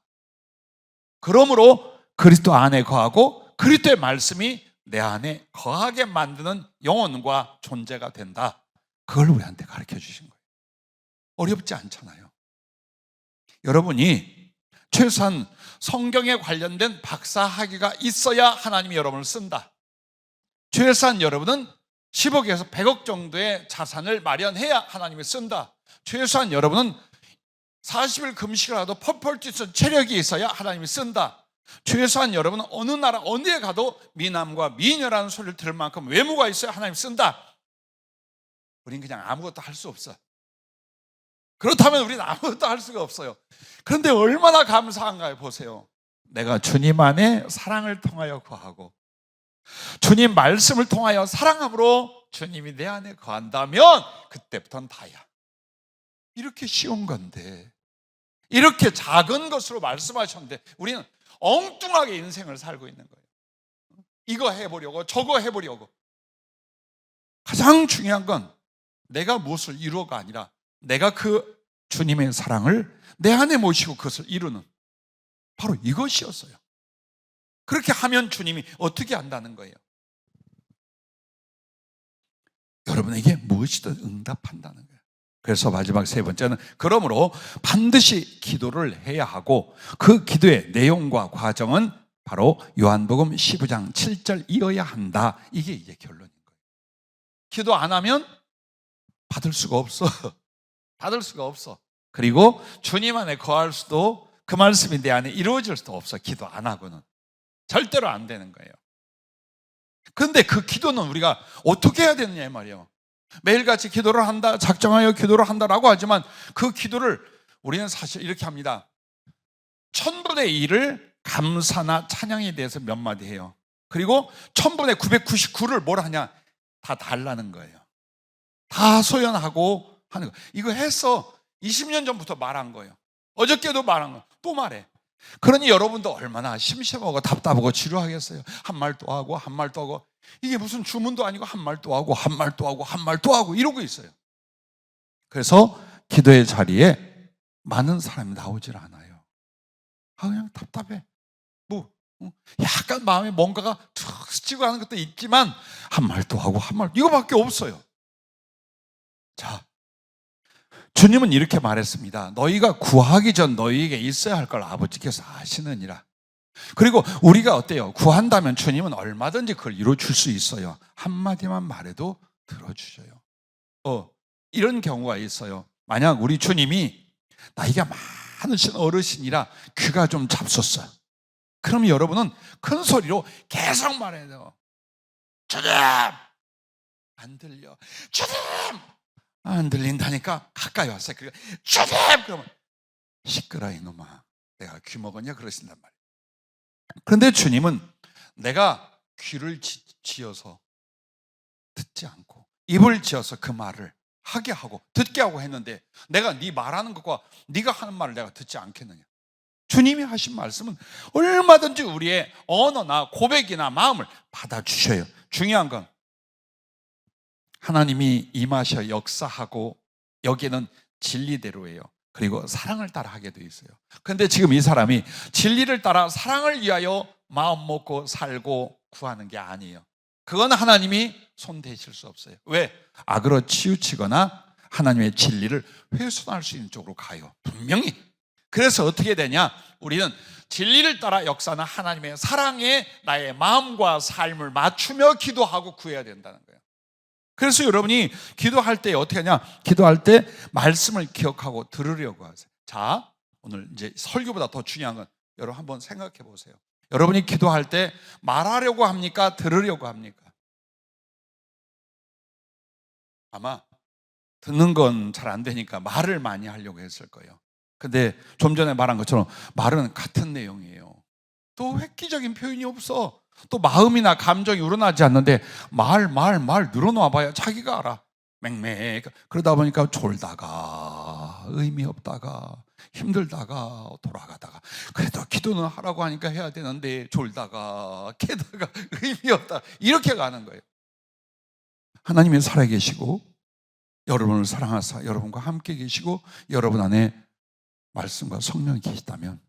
그러므로 그리스도 안에 거하고 그리스도의 말씀이 내 안에 거하게 만드는 영혼과 존재가 된다. 그걸 우리한테 가르쳐 주신 거예요. 어렵지 않잖아요. 여러분이 최소한 성경에 관련된 박사학위가 있어야 하나님이 여러분을 쓴다. 최소한 여러분은 10억에서 100억 정도의 자산을 마련해야 하나님이 쓴다. 최소한 여러분은 40일 금식을 하도 펄펄 뛰는 체력이 있어야 하나님이 쓴다. 최소한 여러분은 어느 나라 어디에 가도 미남과 미녀라는 소리를 들을 만큼 외모가 있어야 하나님이 쓴다. 우린 그냥 아무것도 할 수 없어. 그렇다면 우리는 아무것도 할 수가 없어요. 그런데 얼마나 감사한가요? 보세요. 내가 주님 안에 사랑을 통하여 거하고 주님 말씀을 통하여 사랑함으로 주님이 내 안에 거한다면 그때부터는 다야. 이렇게 쉬운 건데, 이렇게 작은 것으로 말씀하셨는데 우리는 엉뚱하게 인생을 살고 있는 거예요. 이거 해보려고 저거 해보려고. 가장 중요한 건 내가 무엇을 이루어가 아니라 내가 그 주님의 사랑을 내 안에 모시고 그것을 이루는, 바로 이것이었어요. 그렇게 하면 주님이 어떻게 한다는 거예요? 여러분에게 무엇이든 응답한다는 거예요. 그래서 마지막 세 번째는 그러므로 반드시 기도를 해야 하고 그 기도의 내용과 과정은 바로 요한복음 15장 7절 이어야 한다. 이게 이제 결론인 거예요. 기도 안 하면 받을 수가 없어. 받을 수가 없어. 그리고 주님 안에 거할 수도, 그 말씀이 내 안에 이루어질 수도 없어. 기도 안 하고는. 절대로 안 되는 거예요. 그런데 그 기도는 우리가 어떻게 해야 되느냐 이 말이에요. 매일같이 기도를 한다, 작정하여 기도를 한다라고 하지만 그 기도를 우리는 사실 이렇게 합니다. 1000분의 1을 감사나 찬양에 대해서 몇 마디 해요. 그리고 1000분의 999를 뭘 하냐? 다 달라는 거예요. 다 소연하고 하는 거. 이거 해서 20년 전부터 말한 거예요. 어저께도 말한 거예요. 또 말해. 그러니 여러분도 얼마나 심심하고 답답하고 지루하겠어요. 한 말 또 하고 한 말 또 하고. 이게 무슨 주문도 아니고 한 말 또 하고 한 말 또 하고 한 말 또 하고 이러고 있어요. 그래서 기도의 자리에 많은 사람이 나오질 않아요. 그냥 답답해. 뭐 약간 마음에 뭔가가 툭 스치고 하는 것도 있지만 한 말 또 하고 한 말 이거밖에 없어요. 자, 주님은 이렇게 말했습니다. 너희가 구하기 전 너희에게 있어야 할 걸 아버지께서 아시느니라. 그리고 우리가 어때요? 구한다면 주님은 얼마든지 그걸 이루어줄 수 있어요. 한마디만 말해도 들어주셔요. 이런 경우가 있어요. 만약 우리 주님이 나이가 많으신 어르신이라 귀가 좀 잡섰어요. 그러면 여러분은 큰 소리로 계속 말해야 돼요. 주님! 안 들려. 주님! 안 들린다니까 가까이 왔어요. 주님! 그러면 시끄러 이놈아. 내가 귀 먹었냐? 그러신단 말이에요. 그런데 주님은 내가 귀를 지어서 듣지 않고 입을 지어서 그 말을 하게 하고 듣게 하고 했는데 내가 네 말하는 것과 네가 하는 말을 내가 듣지 않겠느냐. 주님이 하신 말씀은 얼마든지 우리의 언어나 고백이나 마음을 받아주셔요. 중요한 건 하나님이 임하셔 역사하고 여기는 진리대로예요. 그리고 사랑을 따라 하게 돼 있어요. 그런데 지금 이 사람이 진리를 따라 사랑을 위하여 마음 먹고 살고 구하는 게 아니에요. 그건 하나님이 손 대실 수 없어요. 왜? 악으로 치우치거나 하나님의 진리를 훼손할 수 있는 쪽으로 가요. 분명히. 그래서 어떻게 되냐? 우리는 진리를 따라 역사는 하나님의 사랑에 나의 마음과 삶을 맞추며 기도하고 구해야 된다는 거예요. 그래서 여러분이 기도할 때 어떻게 하냐? 기도할 때 말씀을 기억하고 들으려고 하세요. 자, 오늘 이제 설교보다 더 중요한 건 여러분 한번 생각해 보세요. 여러분이 기도할 때 말하려고 합니까? 들으려고 합니까? 아마 듣는 건 잘 안 되니까 말을 많이 하려고 했을 거예요. 근데 좀 전에 말한 것처럼 말은 같은 내용이에요. 또 획기적인 표현이 없어. 또 마음이나 감정이 우러나지 않는데 말 늘어놔 봐야 자기가 알아. 맹맹. 그러다 보니까 졸다가 의미 없다가 힘들다가 돌아가다가 그래도 기도는 하라고 하니까 해야 되는데 졸다가 깨다가 의미 없다. 이렇게 가는 거예요. 하나님이 살아계시고 여러분을 사랑하사 여러분과 함께 계시고 여러분 안에 말씀과 성령이 계시다면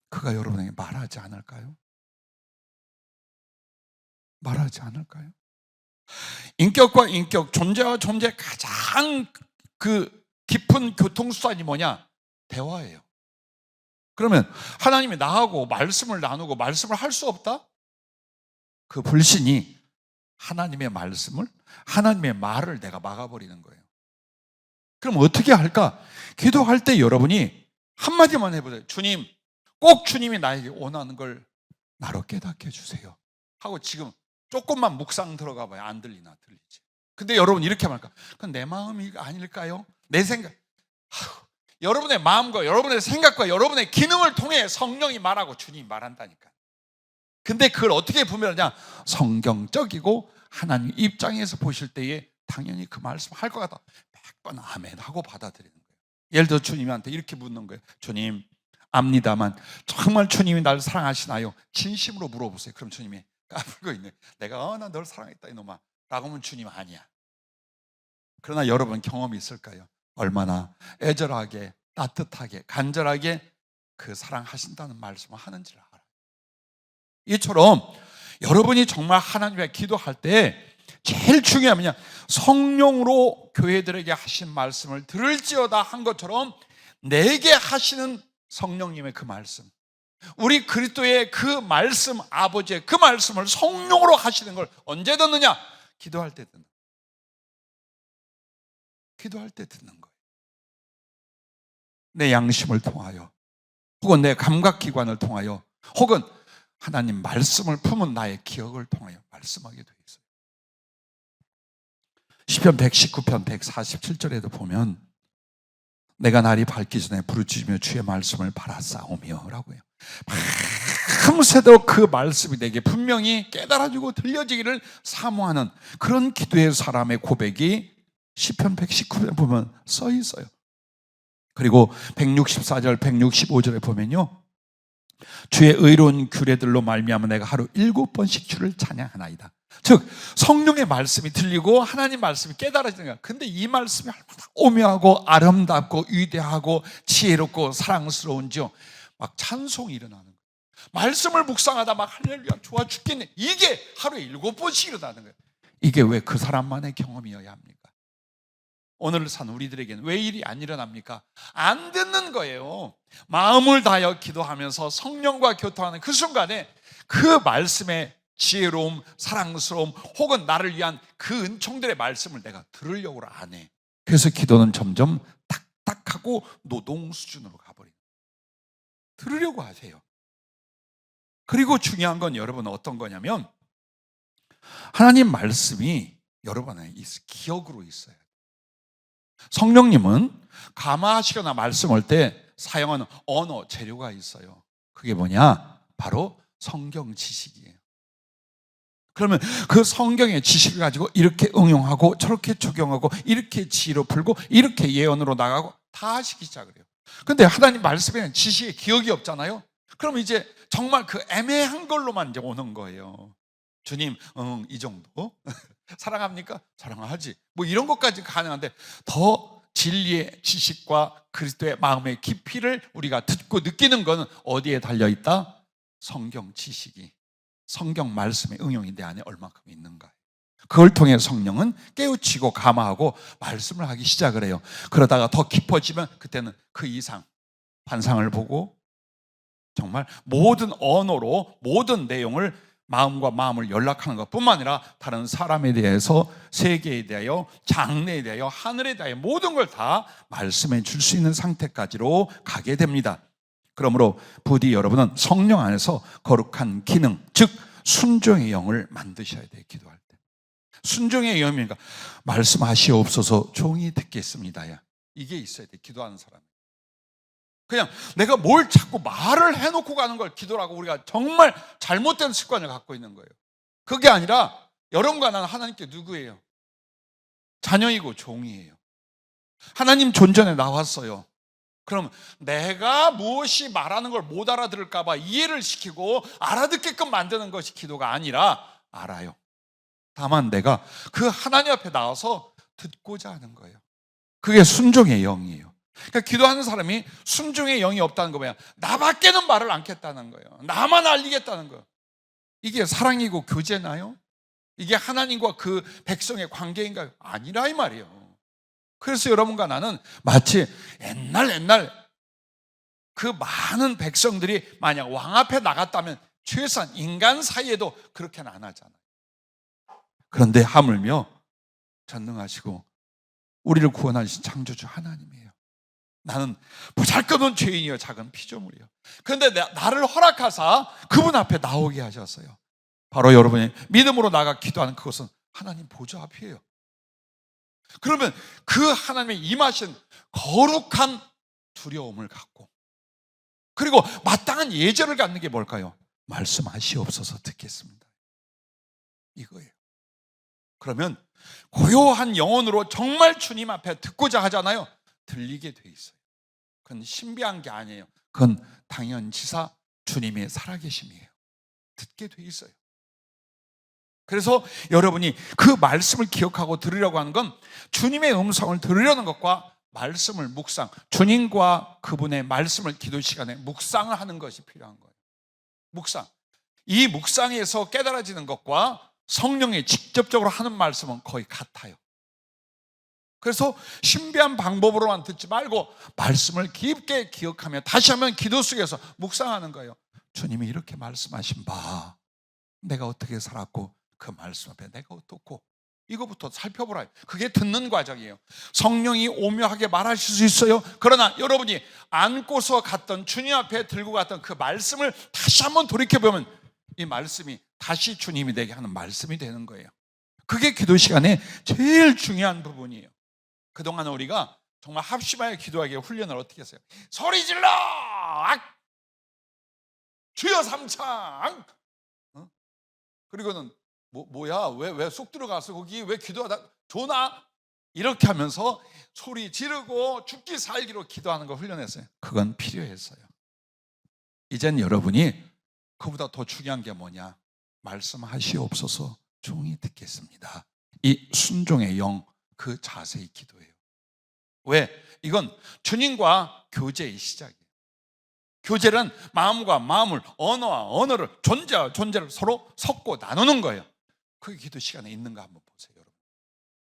그가 여러분에게 말하지 않을까요? 말하지 않을까요? 인격과 인격, 존재와 존재 가장 그 깊은 교통수단이 뭐냐? 대화예요. 그러면 하나님이 나하고 말씀을 나누고 말씀을 할 수 없다? 그 불신이 하나님의 말씀을, 하나님의 말을 내가 막아버리는 거예요. 그럼 어떻게 할까? 기도할 때 여러분이 한마디만 해보세요. 주님, 꼭 주님이 나에게 원하는 걸 나로 깨닫게 해주세요 하고 지금 조금만 묵상 들어가 봐요. 안 들리나 들리지. 근데 여러분 이렇게 말할까? 그건 내 마음이 아닐까요? 내 생각. 여러분의 마음과 여러분의 생각과 여러분의 기능을 통해 성령이 말하고 주님이 말한다니까. 근데 그걸 어떻게 분별하냐? 성경적이고 하나님 입장에서 보실 때에 당연히 그 말씀 할 것 같다. 100번 아멘 하고 받아들이는 거예요. 예를 들어 주님한테 이렇게 묻는 거예요. 주님, 압니다만 정말 주님이 나를 사랑하시나요? 진심으로 물어보세요. 그럼 주님이 까불고 있네. 내가 나 널 사랑했다 이놈아 라고 하면 주님 아니야. 그러나 여러분 경험이 있을까요? 얼마나 애절하게 따뜻하게 간절하게 그 사랑하신다는 말씀을 하는지를 알아요. 이처럼 여러분이 정말 하나님께 기도할 때 제일 중요한 뭐냐? 성령으로 교회들에게 하신 말씀을 들을지어다 한 것처럼 내게 하시는 성령님의 그 말씀, 우리 그리스도의 그 말씀, 아버지의 그 말씀을 성령으로 하시는 걸 언제 듣느냐? 기도할 때 듣는 거예요. 기도할 때 듣는 거예요. 내 양심을 통하여 혹은 내 감각기관을 통하여 혹은 하나님 말씀을 품은 나의 기억을 통하여 말씀하게 되어 있어요. 시편 119편 147절에도 보면 내가 날이 밝기 전에 부르짖으며 주의 말씀을 바라싸우며 라고요. 밤새도록 그 말씀이 내게 분명히 깨달아지고 들려지기를 사모하는 그런 기도의 사람의 고백이 시편 119편에 보면 써 있어요. 그리고 164절 165절에 보면요, 주의 의로운 규례들로 말미암아 내가 하루 7번씩 주를 찬양하나이다. 즉 성령의 말씀이 들리고 하나님 말씀이 깨달아지는 거야. 근데 이 말씀이 얼마나 오묘하고 아름답고 위대하고 지혜롭고 사랑스러운지요, 막 찬송이 일어나는 거예요. 말씀을 묵상하다 막 할렐루야 좋아 죽겠네, 이게 하루에 7번씩 일어나는 거예요. 이게 왜 그 사람만의 경험이어야 합니까? 오늘 산 우리들에게는 왜 일이 안 일어납니까? 안 듣는 거예요. 마음을 다하여 기도하면서 성령과 교통하는 그 순간에 그 말씀의 지혜로움, 사랑스러움 혹은 나를 위한 그 은총들의 말씀을 내가 들으려고 안 해. 그래서 기도는 점점 딱딱하고 노동 수준으로 가버려요. 들으려고 하세요. 그리고 중요한 건 여러분 어떤 거냐면 하나님 말씀이 여러분의 기억으로 있어요. 성령님은 감화하시거나 말씀할 때 사용하는 언어, 재료가 있어요. 그게 뭐냐? 바로 성경 지식이에요. 그러면 그 성경의 지식을 가지고 이렇게 응용하고 저렇게 적용하고 이렇게 지혜로 풀고 이렇게 예언으로 나가고 다 하시기 시작을 해요. 근데 하나님 말씀에는 지식의 기억이 없잖아요. 그럼 이제 정말 그 애매한 걸로만 이제 오는 거예요. 주님, 이 정도? 사랑합니까? 사랑하지. 뭐 이런 것까지 가능한데 더 진리의 지식과 그리스도의 마음의 깊이를 우리가 듣고 느끼는 것은 어디에 달려있다? 성경 지식이, 성경 말씀의 응용이 내 안에 얼마큼 있는가. 그걸 통해 성령은 깨우치고 감화하고 말씀을 하기 시작을 해요. 그러다가 더 깊어지면 그때는 그 이상 환상을 보고 정말 모든 언어로 모든 내용을 마음과 마음을 연락하는 것뿐만 아니라 다른 사람에 대해서, 세계에 대하여, 장래에 대하여, 하늘에 대하여 모든 걸 다 말씀해 줄 수 있는 상태까지로 가게 됩니다. 그러므로 부디 여러분은 성령 안에서 거룩한 기능, 즉 순종의 영을 만드셔야 돼요. 기도할 때 순종의 영이니까 말씀하시옵소서 종이 듣겠습니다. 이게 있어야 돼. 기도하는 사람. 그냥 내가 뭘 자꾸 말을 해놓고 가는 걸 기도라고 우리가 정말 잘못된 습관을 갖고 있는 거예요. 그게 아니라 여러분과 나는 하나님께 누구예요? 자녀이고 종이에요. 하나님 존전에 나왔어요. 그럼 내가 무엇이 말하는 걸 못 알아들을까 봐 이해를 시키고 알아듣게끔 만드는 것이 기도가 아니라 알아요. 다만 내가 그 하나님 앞에 나와서 듣고자 하는 거예요. 그게 순종의 영이에요. 그러니까 기도하는 사람이 순종의 영이 없다는 거 뭐야? 나밖에는 말을 않겠다는 거예요. 나만 알리겠다는 거예요. 이게 사랑이고 교제나요? 이게 하나님과 그 백성의 관계인가요? 아니라 이 말이에요. 그래서 여러분과 나는 마치 옛날 그 많은 백성들이 만약 왕 앞에 나갔다면 최소한 인간 사이에도 그렇게는 안 하잖아요. 그런데 하물며 전능하시고 우리를 구원하신 창조주 하나님이에요. 나는 보잘것없는 죄인이요 작은 피조물이요. 그런데 나를 허락하사 그분 앞에 나오게 하셨어요. 바로 여러분이 믿음으로 나가 기도하는 그것은 하나님 보좌 앞이에요. 그러면 그 하나님의 임하신 거룩한 두려움을 갖고, 그리고 마땅한 예절을 갖는 게 뭘까요? 말씀하시옵소서 듣겠습니다. 이거예요. 그러면 고요한 영혼으로 정말 주님 앞에 듣고자 하잖아요. 들리게 돼 있어요. 그건 신비한 게 아니에요. 그건 당연지사 주님의 살아계심이에요. 듣게 돼 있어요. 그래서 여러분이 그 말씀을 기억하고 들으려고 하는 건 주님의 음성을 들으려는 것과 말씀을 묵상, 주님과 그분의 말씀을 기도 시간에 묵상을 하는 것이 필요한 거예요. 묵상. 이 묵상에서 깨달아지는 것과 성령이 직접적으로 하는 말씀은 거의 같아요. 그래서 신비한 방법으로만 듣지 말고 말씀을 깊게 기억하며 다시 한번 기도 속에서 묵상하는 거예요. 주님이 이렇게 말씀하신 바 내가 어떻게 살았고 그 말씀 앞에 내가 어떻고, 이거부터 살펴보라. 그게 듣는 과정이에요. 성령이 오묘하게 말하실 수 있어요. 그러나 여러분이 안고서 갔던 주님 앞에 들고 갔던 그 말씀을 다시 한번 돌이켜보면 이 말씀이 다시 주님이 내게 하는 말씀이 되는 거예요. 그게 기도 시간에 제일 중요한 부분이에요. 그동안 우리가 정말 합심하여 기도하기에 훈련을 어떻게 했어요? 소리 질러! 주여 삼창! 그리고는 뭐야? 왜 쏙 들어가서 거기 왜 기도하다 조나? 이렇게 하면서 소리 지르고 죽기 살기로 기도하는 거 훈련했어요. 그건 필요했어요. 이젠 여러분이 그보다 더 중요한 게 뭐냐? 말씀하시옵소서 종이 듣겠습니다. 이 순종의 영, 그 자세히 기도해요. 왜? 이건 주님과 교제의 시작이에요. 교제는 마음과 마음을, 언어와 언어를, 존재와 존재를 서로 섞고 나누는 거예요. 그게 기도 시간에 있는가 한번 보세요, 여러분.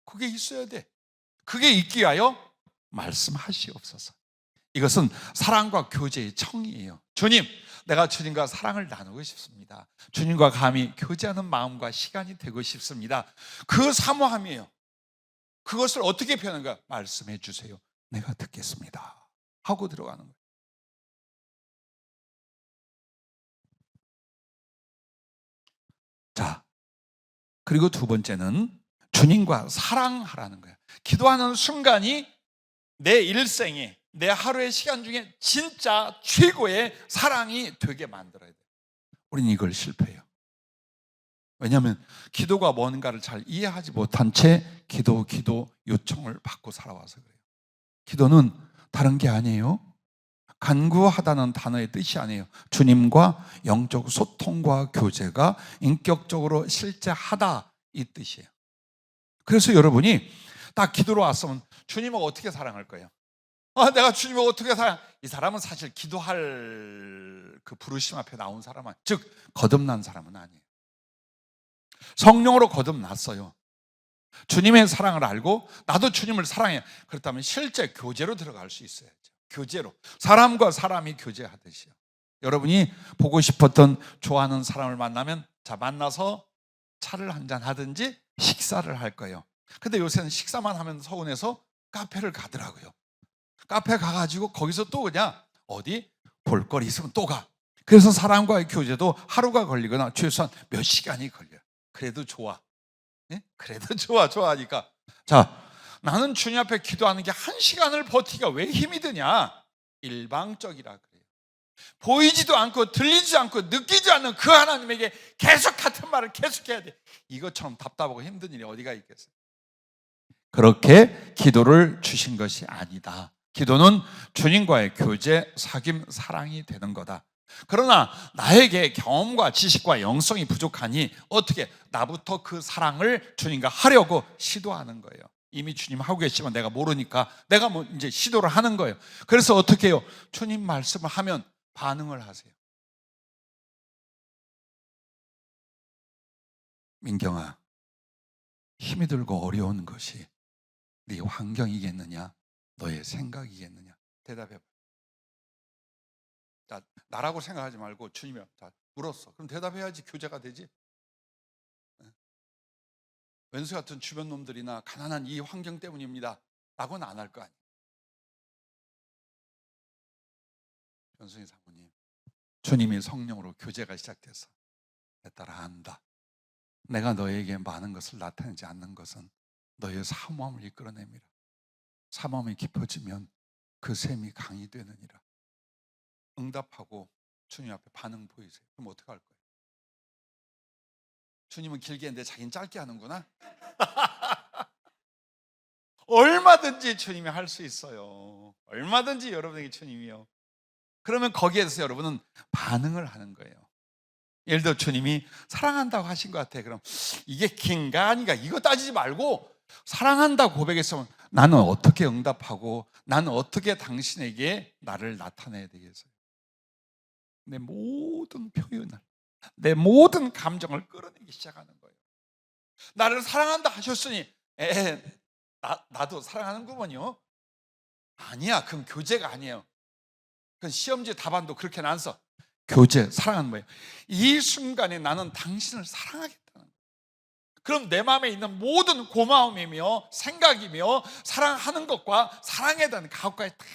그게 있어야 돼. 그게 있기 위하여 말씀하시옵소서. 이것은 사랑과 교제의 청이에요. 주님, 내가 주님과 사랑을 나누고 싶습니다. 주님과 감히 교제하는 마음과 시간이 되고 싶습니다. 그 사모함이에요. 그것을 어떻게 표현하는가? 말씀해 주세요. 내가 듣겠습니다. 하고 들어가는 거예요. 자, 그리고 두 번째는 주님과 사랑하라는 거예요. 기도하는 순간이 내 일생에, 내 하루의 시간 중에 진짜 최고의 사랑이 되게 만들어야 돼요. 우리는 이걸 실패해요. 왜냐하면 기도가 뭔가를 잘 이해하지 못한 채 기도 요청을 받고 살아와서 그래요. 기도는 다른 게 아니에요. 간구하다는 단어의 뜻이 아니에요. 주님과 영적 소통과 교제가 인격적으로 실제하다, 이 뜻이에요. 그래서 여러분이 딱 기도로 왔으면 주님을 어떻게 사랑할 거예요? 내가 주님을 어떻게 사랑? 이 사람은 사실 기도할 그 부르심 앞에 나온 사람은, 즉 거듭난 사람은 아니에요. 성령으로 거듭났어요. 주님의 사랑을 알고 나도 주님을 사랑해요. 그렇다면 실제 교제로 들어갈 수 있어야죠. 교제로, 사람과 사람이 교제하듯이요. 여러분이 보고 싶었던, 좋아하는 사람을 만나면 만나서 차를 한잔 하든지 식사를 할 거예요. 근데 요새는 식사만 하면 서운해서 카페를 가더라고요. 카페 가가지고 거기서 또 그냥 어디 볼거리 있으면 또 가. 그래서 사람과의 교제도 하루가 걸리거나 최소한 몇 시간이 걸려요. 그래도 좋아. 네? 그래도 좋아하니까. 자, 나는 주님 앞에 기도하는 게 1시간을 버티기가 왜 힘이 드냐? 일방적이라 그래요. 보이지도 않고 들리지 않고 느끼지 않는 그 하나님에게 계속 같은 말을 계속해야 돼. 이것처럼 답답하고 힘든 일이 어디가 있겠어요? 그렇게 기도를 주신 것이 아니다. 기도는 주님과의 교제, 사귐, 사랑이 되는 거다. 그러나 나에게 경험과 지식과 영성이 부족하니 어떻게 나부터 그 사랑을 주님과 하려고 시도하는 거예요. 이미 주님 하고 계시면 내가 모르니까 내가 이제 시도를 하는 거예요. 그래서 어떻게 해요? 주님 말씀을 하면 반응을 하세요. 민경아, 힘이 들고 어려운 것이 네 환경이겠느냐? 너의 생각이겠느냐? 대답해봐. 자, 나라고 생각하지 말고 주님이 물었어. 그럼 대답해야지 교제가 되지. 왼수 같은 주변 놈들이나 가난한 이 환경 때문입니다 라고는 안 할 거 아니에요. 변승희 사모님, 주님이 성령으로 교제가 시작돼서 내 따라 안다. 내가 너에게 많은 것을 나타내지 않는 것은 너의 사모함을 이끌어냅니다. 사모함이 깊어지면 그 샘이 강이 되느니라. 응답하고 주님 앞에 반응 보이세요. 그럼 어떻게 할 거예요? 주님은 길게 했는데 자기는 짧게 하는구나. 얼마든지 주님이 할 수 있어요. 얼마든지 여러분에게 주님이요. 그러면 거기에 대해서 여러분은 반응을 하는 거예요. 예를 들어 주님이 사랑한다고 하신 것 같아. 그럼 이게 긴가 아닌가 이거 따지지 말고 사랑한다고 고백했으면 나는 어떻게 응답하고 나는 어떻게 당신에게 나를 나타내야 되겠어요? 내 모든 표현을, 내 모든 감정을 끌어내기 시작하는 거예요. 나를 사랑한다 하셨으니 나도 사랑하는구먼요. 아니야, 그건 교제가 아니에요. 그건 시험지 답안도 그렇게 안 써. 교제, 사랑하는 거예요. 이 순간에 나는 당신을 사랑하겠다는 거예요. 그럼 내 마음에 있는 모든 고마움이며 생각이며 사랑하는 것과 사랑에 대한 가혹까지 다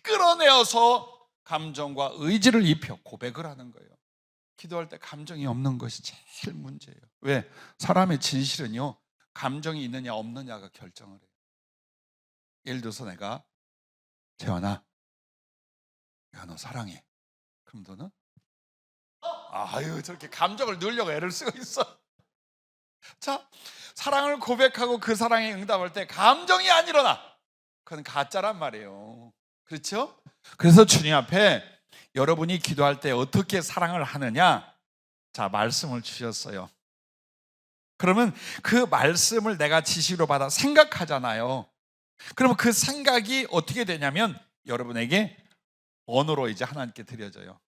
끌어내어서 감정과 의지를 입혀 고백을 하는 거예요. 기도할 때 감정이 없는 것이 제일 문제예요. 왜? 사람의 진실은요, 감정이 있느냐 없느냐가 결정을 해요. 예를 들어서 내가, 재환아, 내가 너 사랑해. 그럼 너는 아유, 저렇게 감정을 넣으려고 애를 쓰고 있어. 자, 사랑을 고백하고 그 사랑에 응답할 때 감정이 안 일어나. 그건 가짜란 말이에요. 그렇죠? 그래서 주님 앞에 여러분이 기도할 때 어떻게 사랑을 하느냐? 자, 말씀을 주셨어요. 그러면 그 말씀을 내가 지시로 받아 생각하잖아요. 그러면 그 생각이 어떻게 되냐면 여러분에게 언어로 이제 하나님께 드려져요.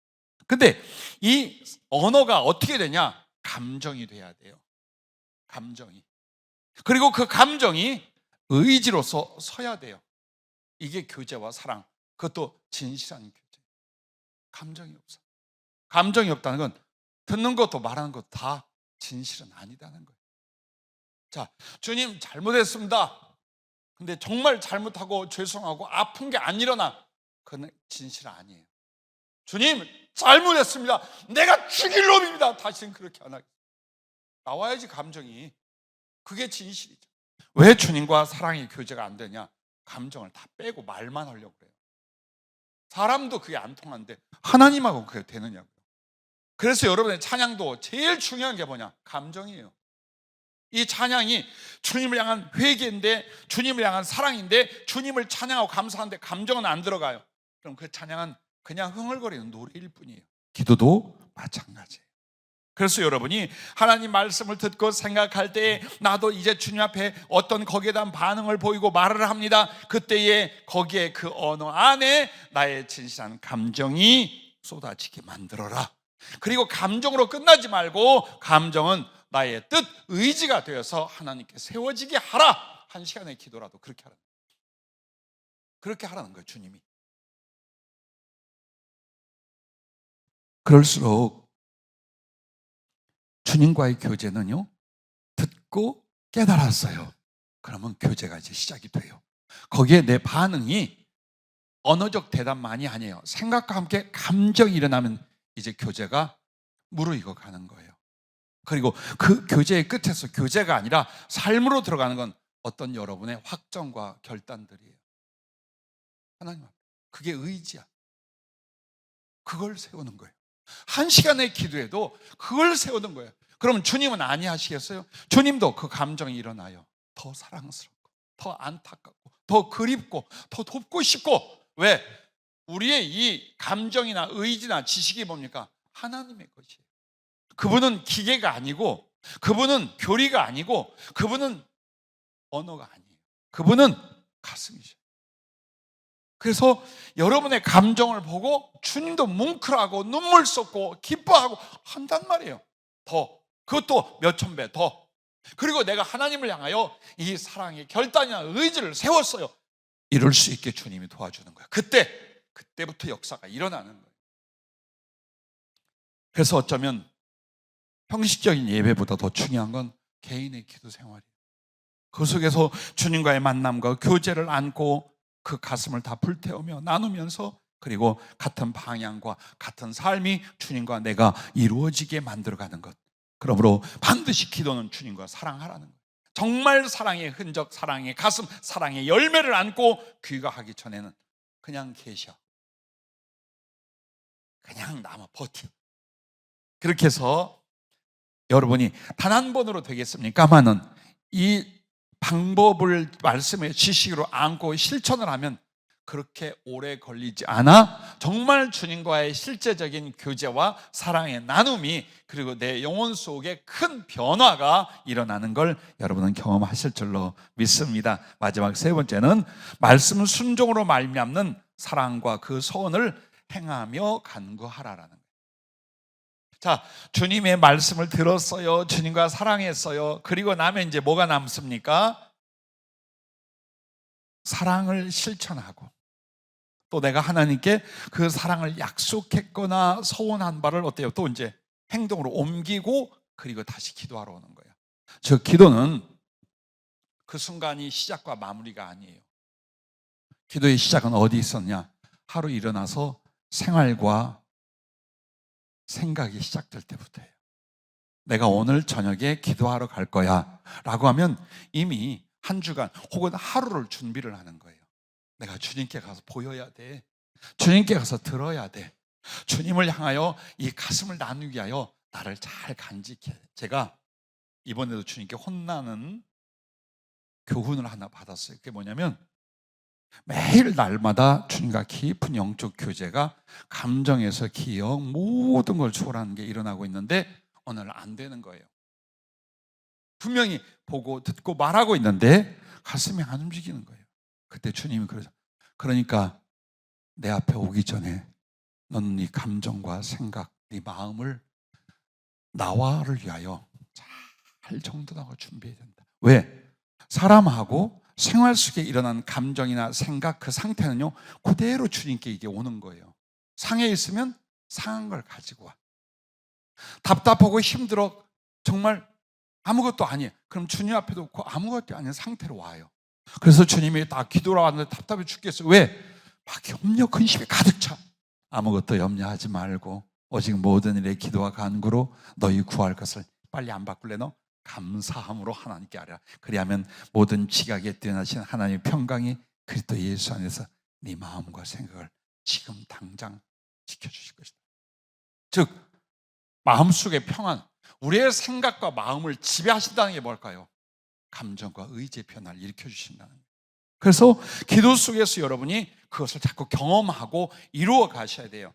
근데 이 언어가 어떻게 되냐? 감정이 돼야 돼요. 감정이. 그리고 그 감정이 의지로서 서야 돼요. 이게 교제와 사랑. 그것도 진실한 교제. 감정이 없어. 감정이 없다는 건 듣는 것도 말하는 것도 다 진실은 아니다는 거예요. 자, 주님 잘못했습니다. 근데 정말 잘못하고 죄송하고 아픈 게 안 일어나. 그건 진실 아니에요. 주님 잘못했습니다. 내가 죽일 놈입니다. 다시는 그렇게 안 하겠습니다. 나와야지 감정이. 그게 진실이죠. 왜 주님과 사랑의 교제가 안 되냐? 감정을 다 빼고 말만 하려고 그래요. 사람도 그게 안 통하는데 하나님하고 그게 되느냐고요. 그래서 여러분의 찬양도 제일 중요한 게 뭐냐? 감정이에요. 이 찬양이 주님을 향한 회개인데, 주님을 향한 사랑인데, 주님을 찬양하고 감사하는데 감정은 안 들어가요. 그럼 그 찬양은 그냥 흥얼거리는 노래일 뿐이에요. 기도도 마찬가지예요. 그래서 여러분이 하나님 말씀을 듣고 생각할 때에 나도 이제 주님 앞에 어떤 거기에 대한 반응을 보이고 말을 합니다. 그때에 거기에 그 언어 안에 나의 진실한 감정이 쏟아지게 만들어라. 그리고 감정으로 끝나지 말고 감정은 나의 뜻, 의지가 되어서 하나님께 세워지게 하라. 한 시간의 기도라도 그렇게 하라는 거예요. 그렇게 하라는 거예요, 주님이. 그럴수록 주님과의 교제는요, 듣고 깨달았어요. 그러면 교제가 이제 시작이 돼요. 거기에 내 반응이 언어적 대답만이 아니에요. 생각과 함께 감정이 일어나면 이제 교제가 무르익어 가는 거예요. 그리고 그 교제의 끝에서 교제가 아니라 삶으로 들어가는 건 어떤 여러분의 확정과 결단들이에요. 하나님 앞에. 그게 의지야. 그걸 세우는 거예요. 한 시간의 기도에도 그걸 세우는 거예요. 그럼 주님은 아니하시겠어요? 주님도 그 감정이 일어나요. 더 사랑스럽고, 더 안타깝고, 더 그립고, 더 돕고 싶고. 왜? 우리의 이 감정이나 의지나 지식이 뭡니까? 하나님의 것이에요. 그분은 기계가 아니고, 그분은 교리가 아니고, 그분은 언어가 아니에요. 그분은 가슴이죠. 그래서 여러분의 감정을 보고 주님도 뭉클하고 눈물 쏟고 기뻐하고 한단 말이에요. 더, 그것도 몇천 배 더. 그리고 내가 하나님을 향하여 이 사랑의 결단이나 의지를 세웠어요. 이룰 수 있게 주님이 도와주는 거예요. 그때부터 역사가 일어나는 거예요. 그래서 어쩌면 형식적인 예배보다 더 중요한 건 개인의 기도 생활이에요. 그 속에서 주님과의 만남과 교제를 안고 그 가슴을 다 불태우며 나누면서, 그리고 같은 방향과 같은 삶이 주님과 내가 이루어지게 만들어가는 것. 그러므로 반드시 기도는 주님과 사랑하라는 거예요. 정말 사랑의 흔적, 사랑의 가슴, 사랑의 열매를 안고 귀가하기 전에는 그냥 계셔. 그냥 남아 버텨. 그렇게 해서 여러분이 단 한 번으로 되겠습니까마는 이 방법을 말씀의 지식으로 안고 실천을 하면 그렇게 오래 걸리지 않아 정말 주님과의 실제적인 교제와 사랑의 나눔이, 그리고 내 영혼 속에 큰 변화가 일어나는 걸 여러분은 경험하실 줄로 믿습니다. 마지막 세 번째는 말씀 순종으로 말미암는 사랑과 그 소원을 행하며 간구하라라는 거예요. 자, 주님의 말씀을 들었어요. 주님과 사랑했어요. 그리고 나면 이제 뭐가 남습니까? 사랑을 실천하고, 또 내가 하나님께 그 사랑을 약속했거나 서원한 바를 어때요? 또 이제 행동으로 옮기고, 그리고 다시 기도하러 오는 거예요. 저 기도는 그 순간이 시작과 마무리가 아니에요. 기도의 시작은 어디 있었냐? 하루 일어나서 생활과 생각이 시작될 때부터예요. 내가 오늘 저녁에 기도하러 갈 거야 라고 하면 이미 한 주간 혹은 하루를 준비를 하는 거예요. 내가 주님께 가서 보여야 돼. 주님께 가서 들어야 돼. 주님을 향하여 이 가슴을 나누기 위하여 나를 잘 간직해. 제가 이번에도 주님께 혼나는 교훈을 하나 받았어요. 그게 뭐냐면 매일 날마다 주님과 깊은 영적 교제가 감정에서 기억 모든 걸 초월하는 게 일어나고 있는데 오늘 안 되는 거예요. 분명히 보고 듣고 말하고 있는데 가슴이 안 움직이는 거예요. 그때 주님이 그러죠. 그러니까 내 앞에 오기 전에 너는 네 감정과 생각, 네 마음을 나와를 위하여 잘 정돈하고 준비해야 된다. 왜? 사람하고 생활 속에 일어난 감정이나 생각 그 상태는요 그대로 주님께 이게 오는 거예요. 상해 있으면 상한 걸 가지고 와. 답답하고 힘들어 정말 아무것도 아니에요. 그럼 주님 앞에 놓고 아무것도 아닌 상태로 와요. 그래서 주님이 다 기도로 왔는데 답답해 죽겠어요. 왜? 막 염려 근심이 가득 차. 아무것도 염려하지 말고 오직 모든 일에 기도와 간구로 너희 구할 것을 빨리 안 바꿀래 너? 감사함으로 하나님께 아뢰라. 그리하면 모든 지각에 뛰어나신 하나님의 평강이 그리스도 예수 안에서 네 마음과 생각을 지금 당장 지켜주실 것이다. 즉 마음속의 평안, 우리의 생각과 마음을 지배하신다는 게 뭘까요? 감정과 의지의 변화를 일으켜주신다는 거예요. 그래서 기도 속에서 여러분이 그것을 자꾸 경험하고 이루어 가셔야 돼요.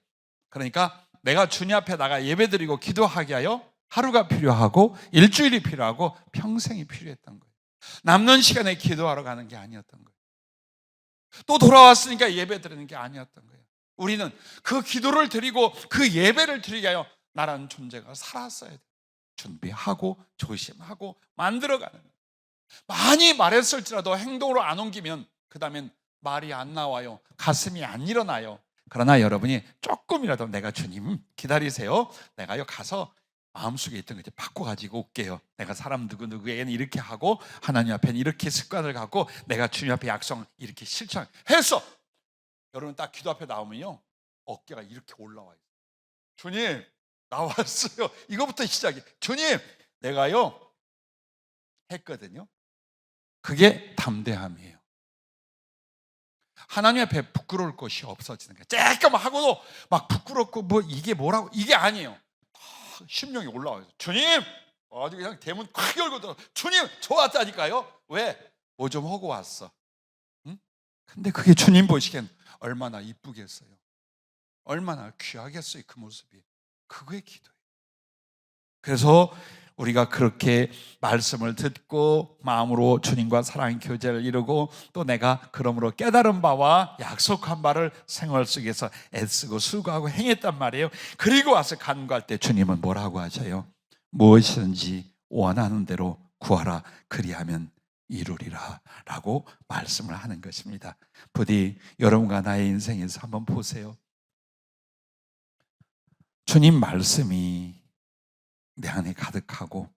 그러니까 내가 주님 앞에 나가 예배드리고 기도하게 하여 하루가 필요하고 일주일이 필요하고 평생이 필요했던 거예요. 남는 시간에 기도하러 가는 게 아니었던 거예요. 또 돌아왔으니까 예배드리는 게 아니었던 거예요. 우리는 그 기도를 드리고 그 예배를 드리게 하여 나라는 존재가 살았어야 돼요. 준비하고 조심하고 만들어가는 거예요. 많이 말했을지라도 행동으로 안 옮기면 그 다음엔 말이 안 나와요. 가슴이 안 일어나요. 그러나 여러분이 조금이라도 내가 주님 기다리세요. 내가요 가서 마음속에 있던 거 이제 바꿔가지고 올게요. 내가 사람 누구에게는 이렇게 하고 하나님 앞에는 이렇게 습관을 갖고 내가 주님 앞에 약속을 이렇게 실천했어. 여러분 딱 기도 앞에 나오면요 어깨가 이렇게 올라와요. 주님 나왔어요. 이거부터 시작해. 주님 내가요 했거든요. 그게 담대함이에요. 하나님 앞에 부끄러울 것이 없어지는 거예요. 쬐끔 하고도 막 부끄럽고 뭐 이게 뭐라고 이게 아니에요. 심령이 올라와요. 주님 아주 그냥 대문 크게 열고 들어. 주님 좋았다니까요. 왜? 뭐 좀 하고 왔어. 응? 근데 그게 주님 보시기엔 얼마나 이쁘겠어요. 얼마나 귀하겠어요. 그 모습이. 그게 기도예요. 그래서 우리가 그렇게 말씀을 듣고 마음으로 주님과 사랑의 교제를 이루고 또 내가 그러므로 깨달은 바와 약속한 바를 생활 속에서 애쓰고 수고하고 행했단 말이에요. 그리고 와서 간구할 때 주님은 뭐라고 하셔요? 무엇이든지 원하는 대로 구하라 그리하면 이루리라 라고 말씀을 하는 것입니다. 부디 여러분과 나의 인생에서 한번 보세요. 주님 말씀이 내 안에 가득하고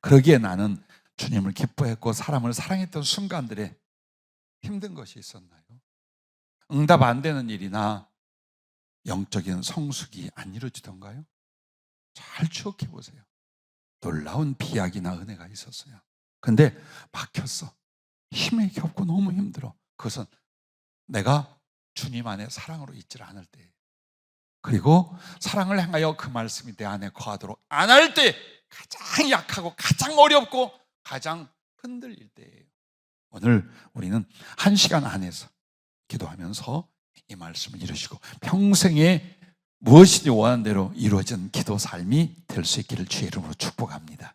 그러기에 나는 주님을 기뻐했고 사람을 사랑했던 순간들에 힘든 것이 있었나요? 응답 안 되는 일이나 영적인 성숙이 안 이루어지던가요? 잘 추억해 보세요. 놀라운 비약이나 은혜가 있었어요. 근데 막혔어. 힘이 없고 너무 힘들어. 그것은 내가 주님 안에 사랑으로 있질 않을 때예요. 그리고 사랑을 향하여 그 말씀이 내 안에 거하도록 안 할 때 가장 약하고 가장 어렵고 가장 흔들릴 때예요. 오늘 우리는 1시간 안에서 기도하면서 이 말씀을 이루시고 평생에 무엇이든 원하는 대로 이루어진 기도 삶이 될 수 있기를 주의 이름으로 축복합니다.